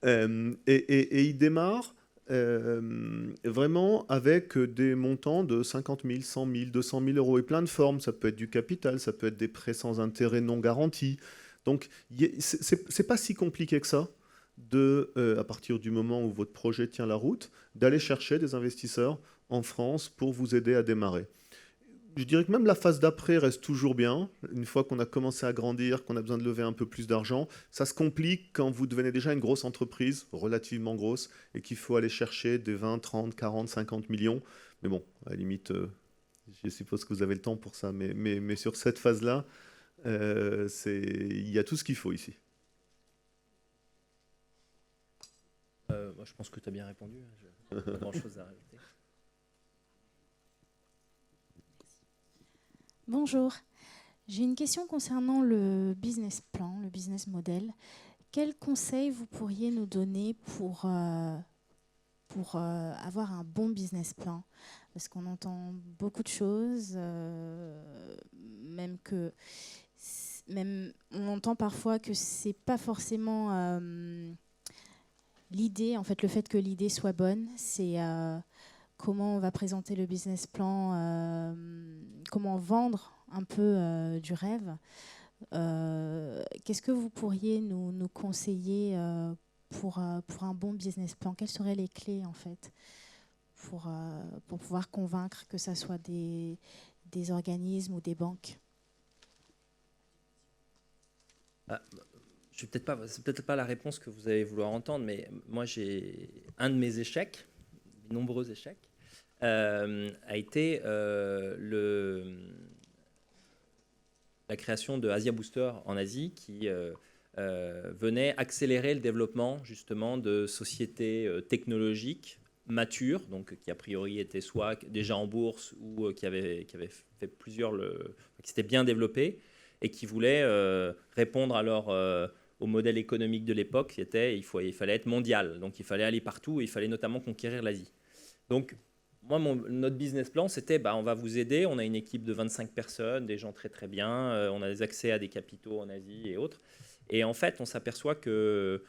Et ils démarrent vraiment avec des montants de 50 000, 100 000, 200 000 euros et plein de formes. Ça peut être du capital, ça peut être des prêts sans intérêt non garantis. Donc, c'est pas si compliqué que ça, à partir du moment où votre projet tient la route, d'aller chercher des investisseurs en France pour vous aider à démarrer. Je dirais que même la phase d'après reste toujours bien. Une fois qu'on a commencé à grandir, qu'on a besoin de lever un peu plus d'argent, ça se complique quand vous devenez déjà une grosse entreprise, relativement grosse, et qu'il faut aller chercher des 20, 30, 40, 50 millions. Mais bon, à la limite, je suppose que vous avez le temps pour ça. Mais sur cette phase-là, il y a tout ce qu'il faut ici. Moi, je pense que tu as bien répondu. Je n'ai pas grand-chose à rajouter. Bonjour, j'ai une question concernant le business plan, le business model. Quels conseils vous pourriez nous donner pour avoir un bon business plan? Parce qu'on entend beaucoup de choses, même on entend parfois que c'est pas forcément l'idée, en fait, le fait que l'idée soit bonne, c'est comment on va présenter le business plan, comment vendre un peu du rêve. Qu'est-ce que vous pourriez nous conseiller pour un bon business plan? Quelles seraient les clés, en fait, pour pouvoir convaincre, que ce soit des organismes ou des banques? C'est peut-être pas la réponse que vous allez vouloir entendre, mais moi, j'ai un de mes échecs, nombreux échecs, a été la création de Asia Booster en Asie, qui venait accélérer le développement justement de sociétés technologiques matures, donc qui a priori étaient soit déjà en bourse ou qui avaient fait qui s'étaient bien développées et qui voulaient répondre alors au modèle économique de l'époque, qui était il fallait être mondial, donc il fallait aller partout et il fallait notamment conquérir l'Asie. Donc moi, notre business plan, c'était on va vous aider, on a une équipe de 25 personnes, des gens très très bien, on a des accès à des capitaux en Asie et autres. Et en fait, on s'aperçoit que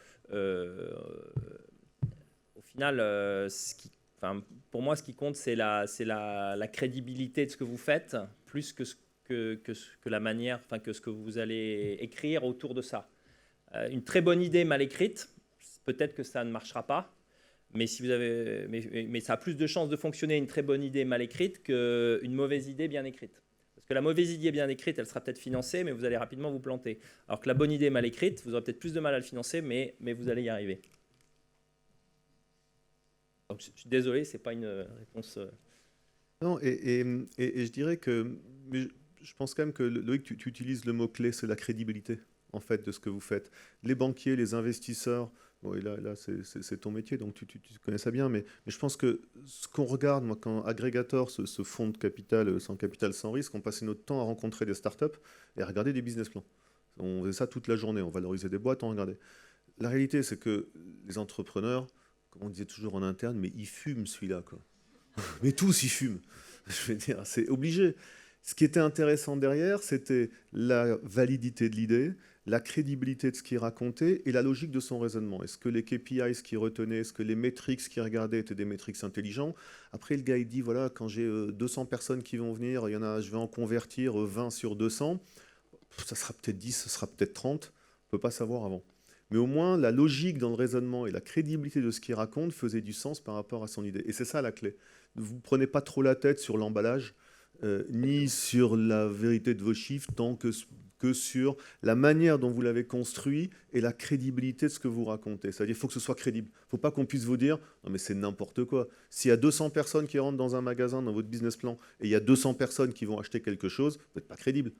au final, pour moi, ce qui compte, c'est la crédibilité de ce que vous faites, plus que la manière, que ce que vous allez écrire autour de ça. Une très bonne idée mal écrite, peut-être que ça ne marchera pas. Mais ça a plus de chances de fonctionner, une très bonne idée mal écrite, qu'une mauvaise idée bien écrite. Parce que la mauvaise idée bien écrite, elle sera peut-être financée, mais vous allez rapidement vous planter. Alors que la bonne idée mal écrite, vous aurez peut-être plus de mal à le financer, mais vous allez y arriver. Donc, je suis désolé, ce n'est pas une réponse... Non, et je dirais que... Je pense quand même que, Loïc, tu utilises le mot-clé, c'est la crédibilité. en fait, de ce que vous faites. Les banquiers, les investisseurs, bon, et là c'est ton métier, donc tu connais ça bien, mais je pense que ce qu'on regarde, moi, quand Aggregator, ce fonds de capital sans risque, on passait notre temps à rencontrer des startups et à regarder des business plans. On faisait ça toute la journée, on valorisait des boîtes, on regardait. La réalité, c'est que les entrepreneurs, comme on disait toujours en interne, mais ils fument celui-là, quoi. Mais tous, ils fument. Je veux dire, c'est obligé. Ce qui était intéressant derrière, c'était la validité de l'idée, la crédibilité de ce qu'il racontait et la logique de son raisonnement. Est-ce que les KPIs qu'il retenait, est-ce que les métriques qu'il regardait étaient des métriques intelligents? Après, le gars, il dit, voilà, quand j'ai 200 personnes qui vont venir, je vais en convertir 20 sur 200. Ça sera peut-être 10, ça sera peut-être 30. On ne peut pas savoir avant. Mais au moins, la logique dans le raisonnement et la crédibilité de ce qu'il raconte faisait du sens par rapport à son idée. Et c'est ça la clé. Vous ne prenez pas trop la tête sur l'emballage, ni sur la vérité de vos chiffres, tant que sur la manière dont vous l'avez construit et la crédibilité de ce que vous racontez. C'est-à-dire qu'il faut que ce soit crédible. Il ne faut pas qu'on puisse vous dire « Non mais c'est n'importe quoi ». S'il y a 200 personnes qui rentrent dans un magasin, dans votre business plan, et il y a 200 personnes qui vont acheter quelque chose, vous n'êtes pas crédible.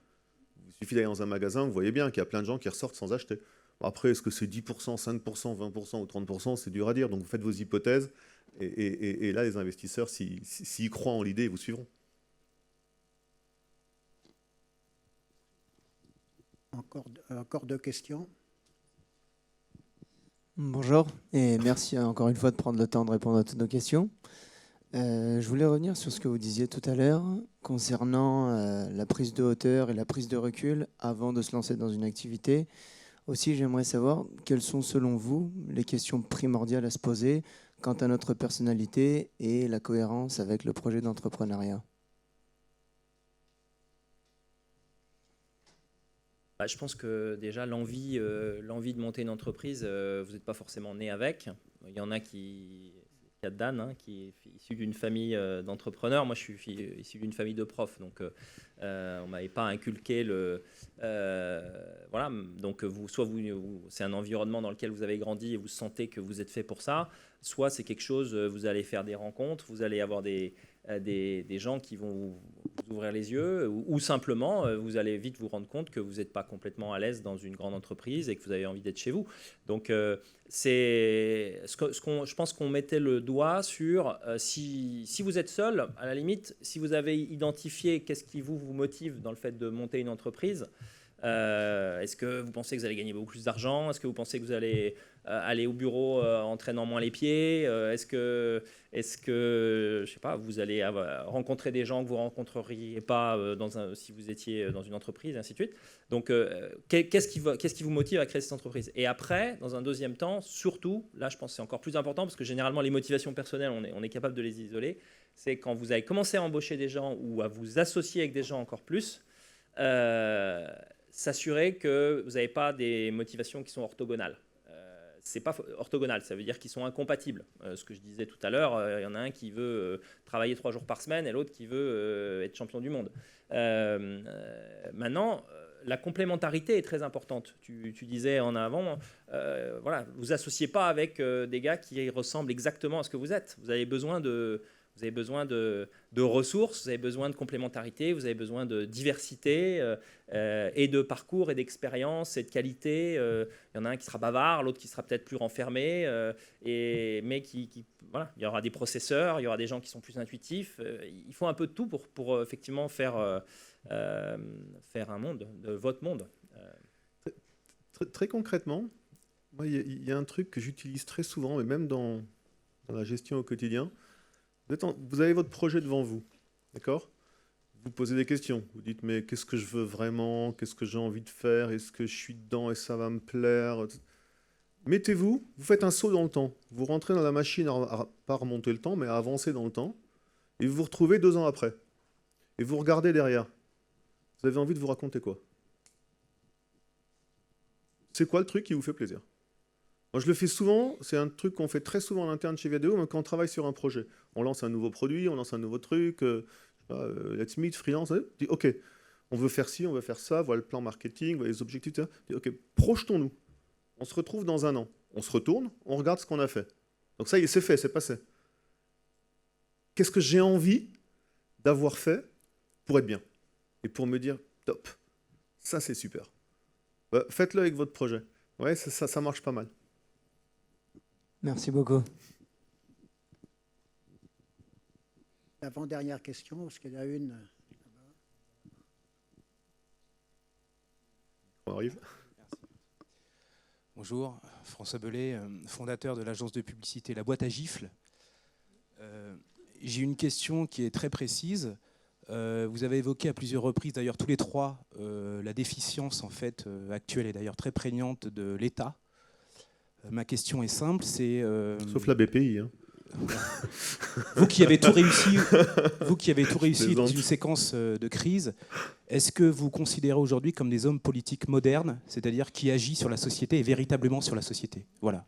Il suffit d'aller dans un magasin, vous voyez bien qu'il y a plein de gens qui ressortent sans acheter. Après, est-ce que c'est 10%, 5%, 20% ou 30%? C'est dur à dire. Donc, vous faites vos hypothèses. Et là, les investisseurs, s'ils croient en l'idée, ils vous suivront. Encore deux questions. Bonjour et merci encore une fois de prendre le temps de répondre à toutes nos questions. Je voulais revenir sur ce que vous disiez tout à l'heure concernant la prise de hauteur et la prise de recul avant de se lancer dans une activité. Aussi, j'aimerais savoir quelles sont, selon vous, les questions primordiales à se poser quant à notre personnalité et la cohérence avec le projet d'entrepreneuriat. Je pense que déjà, l'envie de monter une entreprise, vous n'êtes pas forcément né avec. Il y en a qui... Il y a Dan, qui est issu d'une famille d'entrepreneurs. Moi, je suis issu d'une famille de profs. Donc, on ne m'avait pas inculqué le... voilà. Donc, c'est un environnement dans lequel vous avez grandi et vous sentez que vous êtes fait pour ça. Soit c'est quelque chose, vous allez faire des rencontres, vous allez avoir des gens qui vont vous ouvrir les yeux, ou simplement, vous allez vite vous rendre compte que vous n'êtes pas complètement à l'aise dans une grande entreprise et que vous avez envie d'être chez vous. Donc, je pense qu'on mettait le doigt sur si vous êtes seul, à la limite, si vous avez identifié qu'est-ce qui vous motive dans le fait de monter une entreprise. Est-ce que vous pensez que vous allez gagner beaucoup plus d'argent? Est-ce que vous pensez que vous allez aller au bureau en traînant moins les pieds? Est-ce que je sais pas, vous allez rencontrer des gens que vous ne rencontreriez pas si vous étiez dans une entreprise, et ainsi de suite. Donc, qu'est-ce qui vous motive à créer cette entreprise? Et après, dans un deuxième temps, surtout, là, je pense que c'est encore plus important parce que généralement, les motivations personnelles, on est capable de les isoler. C'est quand vous avez commencé à embaucher des gens ou à vous associer avec des gens encore plus. S'assurer que vous n'avez pas des motivations qui sont orthogonales. C'est pas orthogonal, ça veut dire qu'ils sont incompatibles. Ce que je disais tout à l'heure, il y en a un qui veut travailler 3 jours par semaine et l'autre qui veut être champion du monde. Maintenant, la complémentarité est très importante. Tu disais en avant, voilà, vous associez pas avec des gars qui ressemblent exactement à ce que vous êtes. Vous avez besoin de ressources, vous avez besoin de complémentarité, vous avez besoin de diversité et de parcours et d'expérience et de qualité. Il y en a un qui sera bavard, l'autre qui sera peut-être plus renfermé, mais voilà, il y aura des processeurs, il y aura des gens qui sont plus intuitifs. Il faut un peu de tout pour effectivement faire un monde, de votre monde. Très concrètement, il y a un truc que j'utilise très souvent, mais même dans la gestion au quotidien. Vous avez votre projet devant vous, d'accord? Vous posez des questions. Vous dites, mais qu'est-ce que je veux vraiment? Qu'est-ce que j'ai envie de faire? Est-ce que je suis dedans et ça va me plaire? Mettez-vous, vous faites un saut dans le temps. Vous rentrez dans la machine à pas remonter le temps, mais à avancer dans le temps. Et vous vous retrouvez 2 ans après. Et vous regardez derrière. Vous avez envie de vous raconter quoi? C'est quoi le truc qui vous fait plaisir? Moi, je le fais souvent, c'est un truc qu'on fait très souvent en interne chez Viadeo, même quand on travaille sur un projet. On lance un nouveau produit, on lance un nouveau truc, let's meet, freelance, on dit ok, on veut faire ci, on veut faire ça, voilà le plan marketing, voilà les objectifs, etc. Ok, projetons-nous. On se retrouve dans 1 an. On se retourne, on regarde ce qu'on a fait. Donc ça y est, c'est fait, c'est passé. Qu'est-ce que j'ai envie d'avoir fait pour être bien? Et pour me dire, top, ça c'est super. Bah, faites-le avec votre projet. Ouais, ça marche pas mal. Merci beaucoup. L'avant-dernière question, parce qu'il y en a une. On arrive. Bonjour, François Bellet, fondateur de l'agence de publicité La Boîte à Gifles. J'ai une question qui est très précise. Vous avez évoqué à plusieurs reprises, d'ailleurs tous les trois, la déficience en fait, actuelle et d'ailleurs très prégnante de l'État. Ma question est simple, c'est... Sauf la BPI. Hein. Vous qui avez tout réussi dans une séquence de crise, est-ce que vous considérez aujourd'hui comme des hommes politiques modernes, c'est-à-dire qui agissent sur la société et véritablement sur la société? Voilà.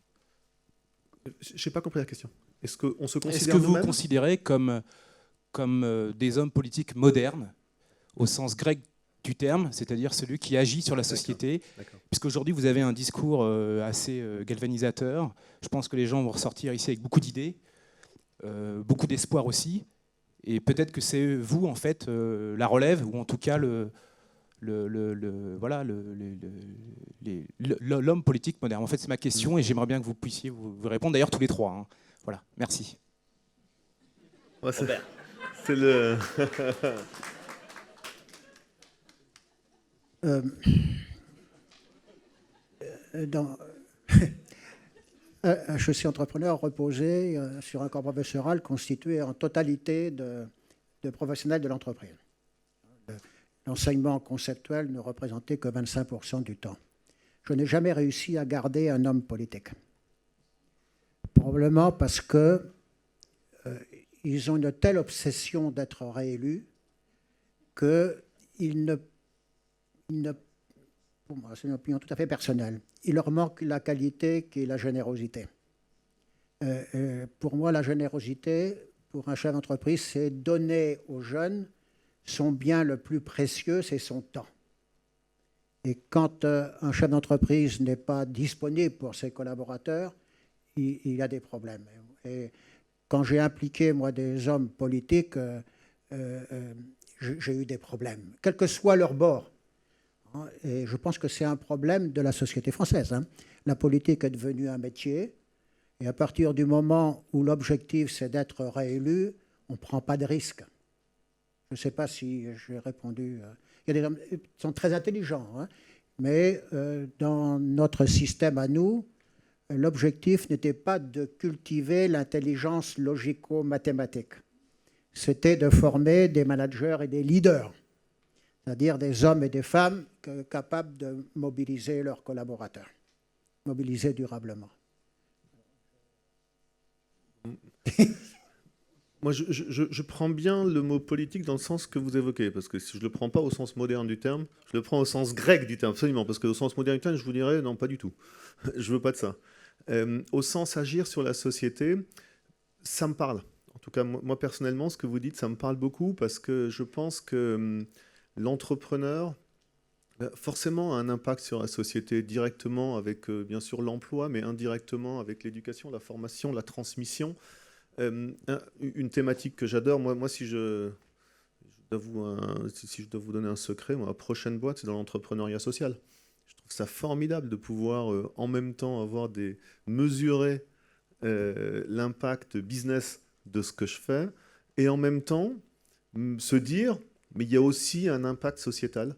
Je n'ai pas compris la question. Est-ce qu'on se considère Est-ce que vous nous-mêmes considérez comme des hommes politiques modernes, au sens grec du terme, c'est-à-dire celui qui agit sur la société, puisqu'aujourd'hui vous avez un discours assez galvanisateur. Je pense que les gens vont ressortir ici avec beaucoup d'idées, beaucoup d'espoir aussi, et peut-être que c'est vous en fait la relève, ou en tout cas l'homme politique moderne. En fait, c'est ma question et j'aimerais bien que vous puissiez vous répondre. D'ailleurs, tous les trois. Hein. Voilà, merci. Ouais, c'est le... Je suis entrepreneur reposé sur un corps professoral constitué en totalité de professionnels de l'entreprise. L'enseignement conceptuel ne représentait que 25% du temps. Je n'ai jamais réussi à garder un homme politique. Probablement parce que ils ont une telle obsession d'être réélus qu'ils ne... Pour moi, c'est une opinion tout à fait personnelle. Il leur manque la qualité qui est la générosité. Pour moi, la générosité, pour un chef d'entreprise, c'est donner aux jeunes son bien le plus précieux, c'est son temps. Et quand un chef d'entreprise n'est pas disponible pour ses collaborateurs, il y a des problèmes. Et quand j'ai impliqué, moi, des hommes politiques, j'ai eu des problèmes, quel que soit leur bord. Et je pense que c'est un problème de la société française. Hein. La politique est devenue un métier, et à partir du moment où l'objectif c'est d'être réélu, on ne prend pas de risques. Je ne sais pas si j'ai répondu. Il y a des hommes qui sont très intelligents, hein, mais dans notre système à nous, l'objectif n'était pas de cultiver l'intelligence logico-mathématique. C'était de former des managers et des leaders, c'est-à-dire des hommes et des femmes capables de mobiliser leurs collaborateurs, mobiliser durablement. Moi, je prends bien le mot politique dans le sens que vous évoquez, parce que si je ne le prends pas au sens moderne du terme, je le prends au sens grec du terme, absolument, parce qu'au sens moderne du terme, je vous dirais, non, pas du tout. Je ne veux pas de ça. Au sens agir sur la société, ça me parle. En tout cas, moi, personnellement, ce que vous dites, ça me parle beaucoup, parce que je pense que l'entrepreneur, forcément, a un impact sur la société directement avec, bien sûr, l'emploi, mais indirectement avec l'éducation, la formation, la transmission. Une thématique que j'adore, moi si je dois vous donner un secret, ma prochaine boîte, c'est dans l'entrepreneuriat social. Je trouve ça formidable de pouvoir en même temps mesurer l'impact business de ce que je fais et en même temps se dire, mais il y a aussi un impact sociétal,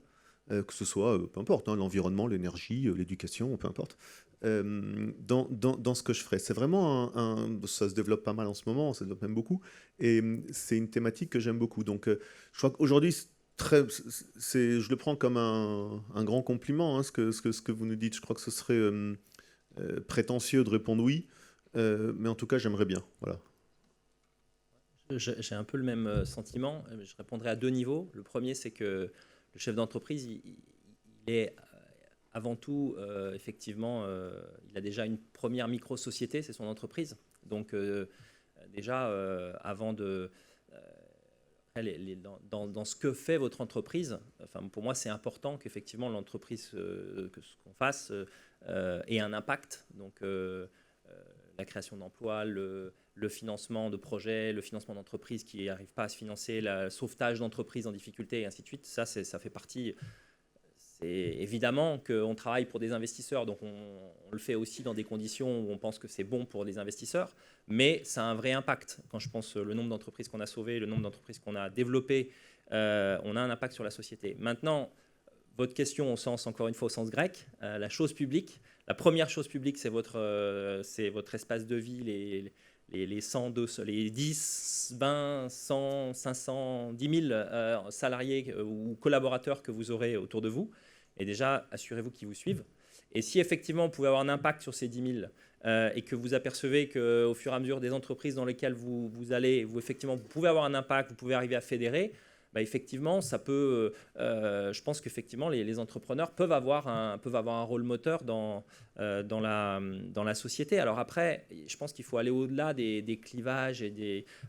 que ce soit, peu importe, hein, l'environnement, l'énergie, l'éducation, peu importe. Dans ce que je ferai. C'est vraiment ça se développe pas mal en ce moment, ça se développe même beaucoup, et c'est une thématique que j'aime beaucoup. Donc je crois qu'aujourd'hui, je le prends comme un grand compliment, hein, ce que vous nous dites. Je crois que ce serait prétentieux de répondre oui, mais en tout cas, j'aimerais bien. Voilà. J'ai un peu le même sentiment. Je répondrai à deux niveaux. Le premier, c'est que le chef d'entreprise, il est... Avant tout, effectivement, il a déjà une première micro-société, c'est son entreprise. Donc déjà, avant de... dans ce que fait votre entreprise, enfin, pour moi, c'est important qu'effectivement l'entreprise, que ce qu'on fasse, ait un impact. Donc la création d'emplois, le financement de projets, le financement d'entreprises qui n'arrivent pas à se financer, le sauvetage d'entreprises en difficulté, et ainsi de suite. Ça fait partie... c'est évidemment qu'on travaille pour des investisseurs, donc on le fait aussi dans des conditions où on pense que c'est bon pour les investisseurs, mais ça a un vrai impact. Quand je pense le nombre d'entreprises qu'on a sauvées, le nombre d'entreprises qu'on a développées, on a un impact sur la société. Maintenant, votre question au sens, encore une fois, au sens grec, la chose publique. La première chose publique, c'est votre espace de vie, les 100, 200, les 10, 20, 100, 500, 10 000 salariés ou collaborateurs que vous aurez autour de vous. Et déjà, assurez-vous qu'ils vous suivent. Et si effectivement, vous pouvez avoir un impact sur ces 10 000 et que vous apercevez qu'au fur et à mesure des entreprises dans lesquelles vous allez, vous pouvez avoir un impact, vous pouvez arriver à fédérer, bah effectivement, ça peut. Je pense qu'effectivement, les entrepreneurs peuvent avoir un rôle moteur dans la société. Alors après, je pense qu'il faut aller au-delà des clivages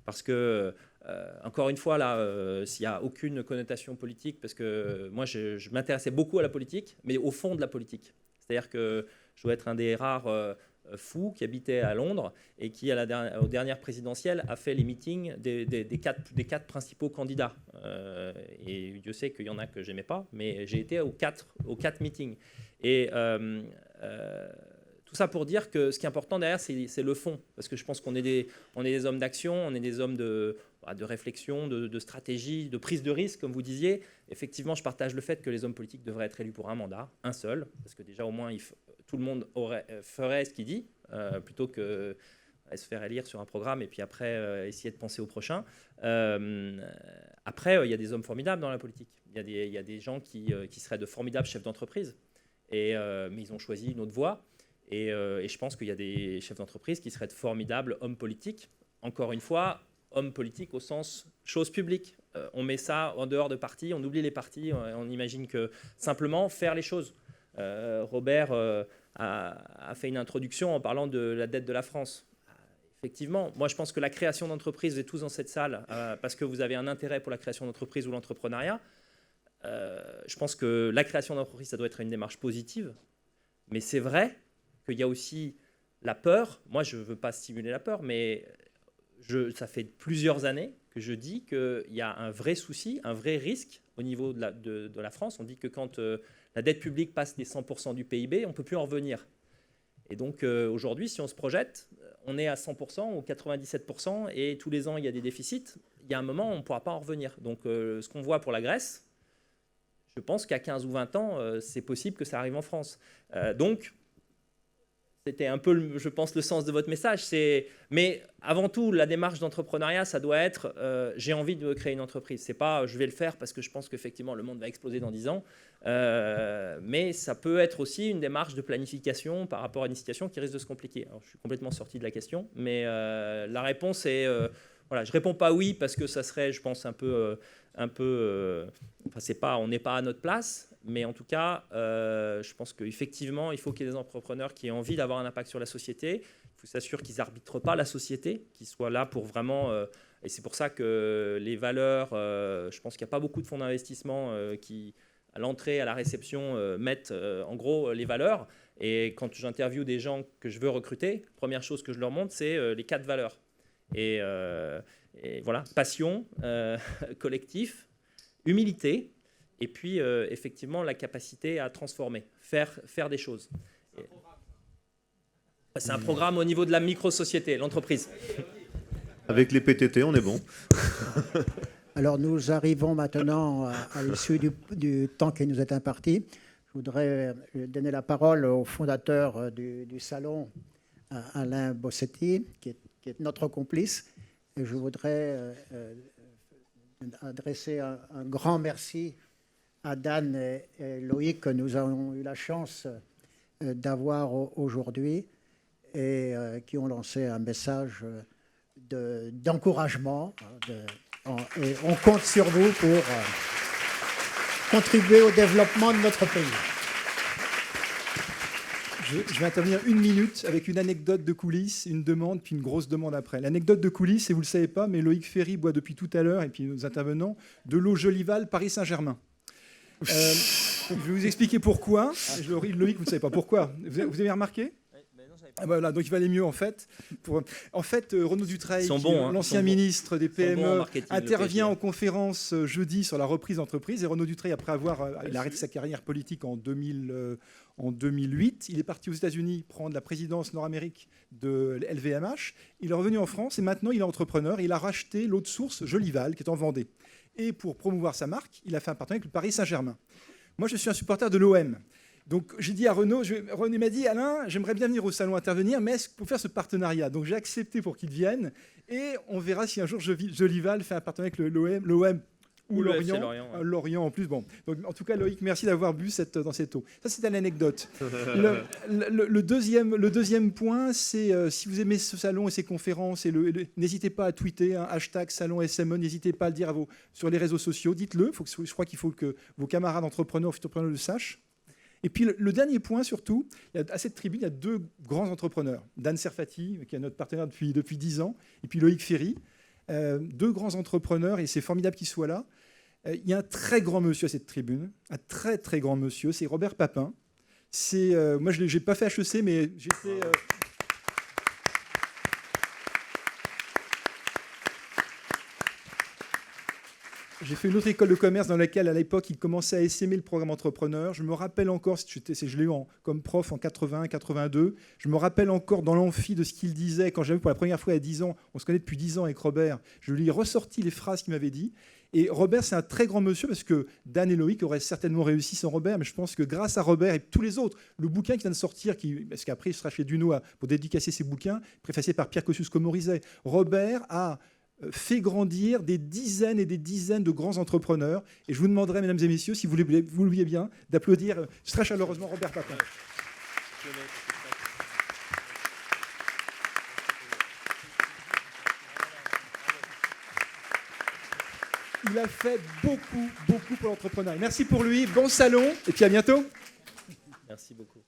parce que encore une fois là, s'il n'y a aucune connotation politique, parce que moi je m'intéressais beaucoup à la politique, mais au fond de la politique. C'est-à-dire que je dois être un des rares fou qui habitait à Londres et qui, aux dernières présidentielles, a fait les meetings des quatre principaux candidats. Et Dieu sait qu'il y en a que j'aimais pas, mais j'ai été aux quatre meetings. Et tout ça pour dire que ce qui est important derrière, c'est le fond. Parce que je pense qu'on est des hommes d'action, on est des hommes de réflexion, de stratégie, de prise de risque, comme vous disiez. Effectivement, je partage le fait que les hommes politiques devraient être élus pour un mandat, un seul, parce que déjà, au moins, tout le monde ferait ce qu'il dit, plutôt que se faire élire sur un programme et puis après essayer de penser au prochain. Après, il y a des hommes formidables dans la politique. Il y a des gens qui seraient de formidables chefs d'entreprise, mais ils ont choisi une autre voie. Et je pense qu'il y a des chefs d'entreprise qui seraient de formidables hommes politiques. Encore une fois, hommes politiques au sens chose publique. On met ça en dehors de partis, on oublie les partis, on imagine que simplement faire les choses. Robert a fait une introduction en parlant de la dette de la France. Effectivement, moi je pense que la création d'entreprises, vous êtes tous dans cette salle parce que vous avez un intérêt pour la création d'entreprises ou l'entrepreneuriat. Je pense que la création d'entreprises, ça doit être une démarche positive. Mais c'est vrai qu'il y a aussi la peur. Moi, je ne veux pas stimuler la peur, mais ça fait plusieurs années que je dis qu'il y a un vrai souci, un vrai risque au niveau de la France. On dit que quand la dette publique passe les 100% du PIB, on ne peut plus en revenir. Et donc aujourd'hui, si on se projette, on est à 100% ou 97% et tous les ans, il y a des déficits. Il y a un moment où on ne pourra pas en revenir. Donc ce qu'on voit pour la Grèce, je pense qu'à 15 ou 20 ans, c'est possible que ça arrive en France. Donc, c'était un peu, je pense, le sens de votre message. Mais avant tout, la démarche d'entrepreneuriat, ça doit être j'ai envie de créer une entreprise. C'est pas je vais le faire parce que je pense qu'effectivement le monde va exploser dans 10 ans. Mais ça peut être aussi une démarche de planification par rapport à une situation qui risque de se compliquer. Alors, je suis complètement sorti de la question, mais la réponse est voilà, je réponds pas oui parce que ça serait, je pense, enfin, c'est pas, on n'est pas à notre place. Mais en tout cas, je pense qu'effectivement, il faut qu'il y ait des entrepreneurs qui aient envie d'avoir un impact sur la société. Il faut s'assurer qu'ils n'arbitrent pas la société, qu'ils soient là pour vraiment... et c'est pour ça que les valeurs, je pense qu'il n'y a pas beaucoup de fonds d'investissement qui, à l'entrée, à la réception, mettent en gros les valeurs. Et quand j'interviewe des gens que je veux recruter, première chose que je leur montre, c'est les 4 valeurs. Et voilà, passion, collectif, humilité, et puis effectivement la capacité à transformer, faire des choses. C'est un programme au niveau de la micro-société, l'entreprise. Avec les PTT, on est bon. Alors nous arrivons maintenant à l'issue du temps qui nous est imparti. Je voudrais donner la parole au fondateur du salon, Alain Bossetti, qui est notre complice. Et je voudrais adresser un grand merci à Dan et Loïc que nous avons eu la chance d'avoir aujourd'hui et qui ont lancé un message d'encouragement. Et on compte sur vous pour contribuer au développement de notre pays. Je vais intervenir 1 minute avec une anecdote de coulisses, une demande, puis une grosse demande après. L'anecdote de coulisses, et vous ne le savez pas, mais Loïc Ferry boit depuis tout à l'heure, et puis nos intervenants, de l'eau Jolival Paris Saint-Germain. Je vais vous expliquer pourquoi. Loïc, vous ne savez pas pourquoi. Vous avez remarqué ? Voilà, donc il va aller mieux en fait. En fait, Renaud Dutreil, l'ancien ministre des PME, intervient en conférence jeudi sur la reprise d'entreprise. Et Renaud Dutreil, après il a arrêté sa carrière politique en 2008, il est parti aux États-Unis prendre la présidence Nord-Amérique de LVMH. Il est revenu en France et maintenant il est entrepreneur. Il a racheté l'eau de source Jolival, qui est en Vendée. Et pour promouvoir sa marque, il a fait un partenariat avec le Paris Saint-Germain. Moi, je suis un supporter de l'OM. Donc j'ai dit à Renaud, René m'a dit, Alain, j'aimerais bien venir au salon intervenir, mais est-ce pour faire ce partenariat? Donc j'ai accepté pour qu'il vienne, et on verra si un jour Jolival fait un partenariat avec l'OM ou Lorient en plus. Bon. Donc, en tout cas, Loïc, merci d'avoir bu dans cette eau. Ça, c'était l'anecdote. Le deuxième point, c'est si vous aimez ce salon et ses conférences, n'hésitez pas à tweeter hashtag salon SME, n'hésitez pas à le dire sur les réseaux sociaux, dites-le. Je crois qu'il faut que vos camarades entrepreneurs le sachent. Et puis le dernier point surtout, à cette tribune, il y a deux grands entrepreneurs. Dan Serfati, qui est notre partenaire depuis 10 ans, et puis Loïc Ferry. Deux grands entrepreneurs, et c'est formidable qu'ils soient là. Il y a un très grand monsieur à cette tribune, un très très grand monsieur, c'est Robert Papin. Moi, je n'ai pas fait HEC, mais j'étais... J'ai fait une autre école de commerce dans laquelle, à l'époque, il commençait à essaimer le programme entrepreneur. Je me rappelle encore, je l'ai eu comme prof en 81, 82. Je me rappelle encore dans l'amphi de ce qu'il disait quand j'avais vu pour la première fois il y a 10 ans. On se connaît depuis 10 ans avec Robert. Je lui ai ressorti les phrases qu'il m'avait dit. Et Robert, c'est un très grand monsieur parce que Dan et Loïc auraient certainement réussi sans Robert. Mais je pense que grâce à Robert et tous les autres, le bouquin qui vient de sortir, parce qu'après il sera chez Duno pour dédicacer ses bouquins, préfacé par Pierre Kosciusko-Morizet, Robert a fait grandir des dizaines et des dizaines de grands entrepreneurs. Et je vous demanderai, mesdames et messieurs, si vous le vouliez bien, d'applaudir très chaleureusement Robert Papin. Il a fait beaucoup, beaucoup pour l'entrepreneuriat. Merci pour lui, bon salon, et puis à bientôt. Merci beaucoup.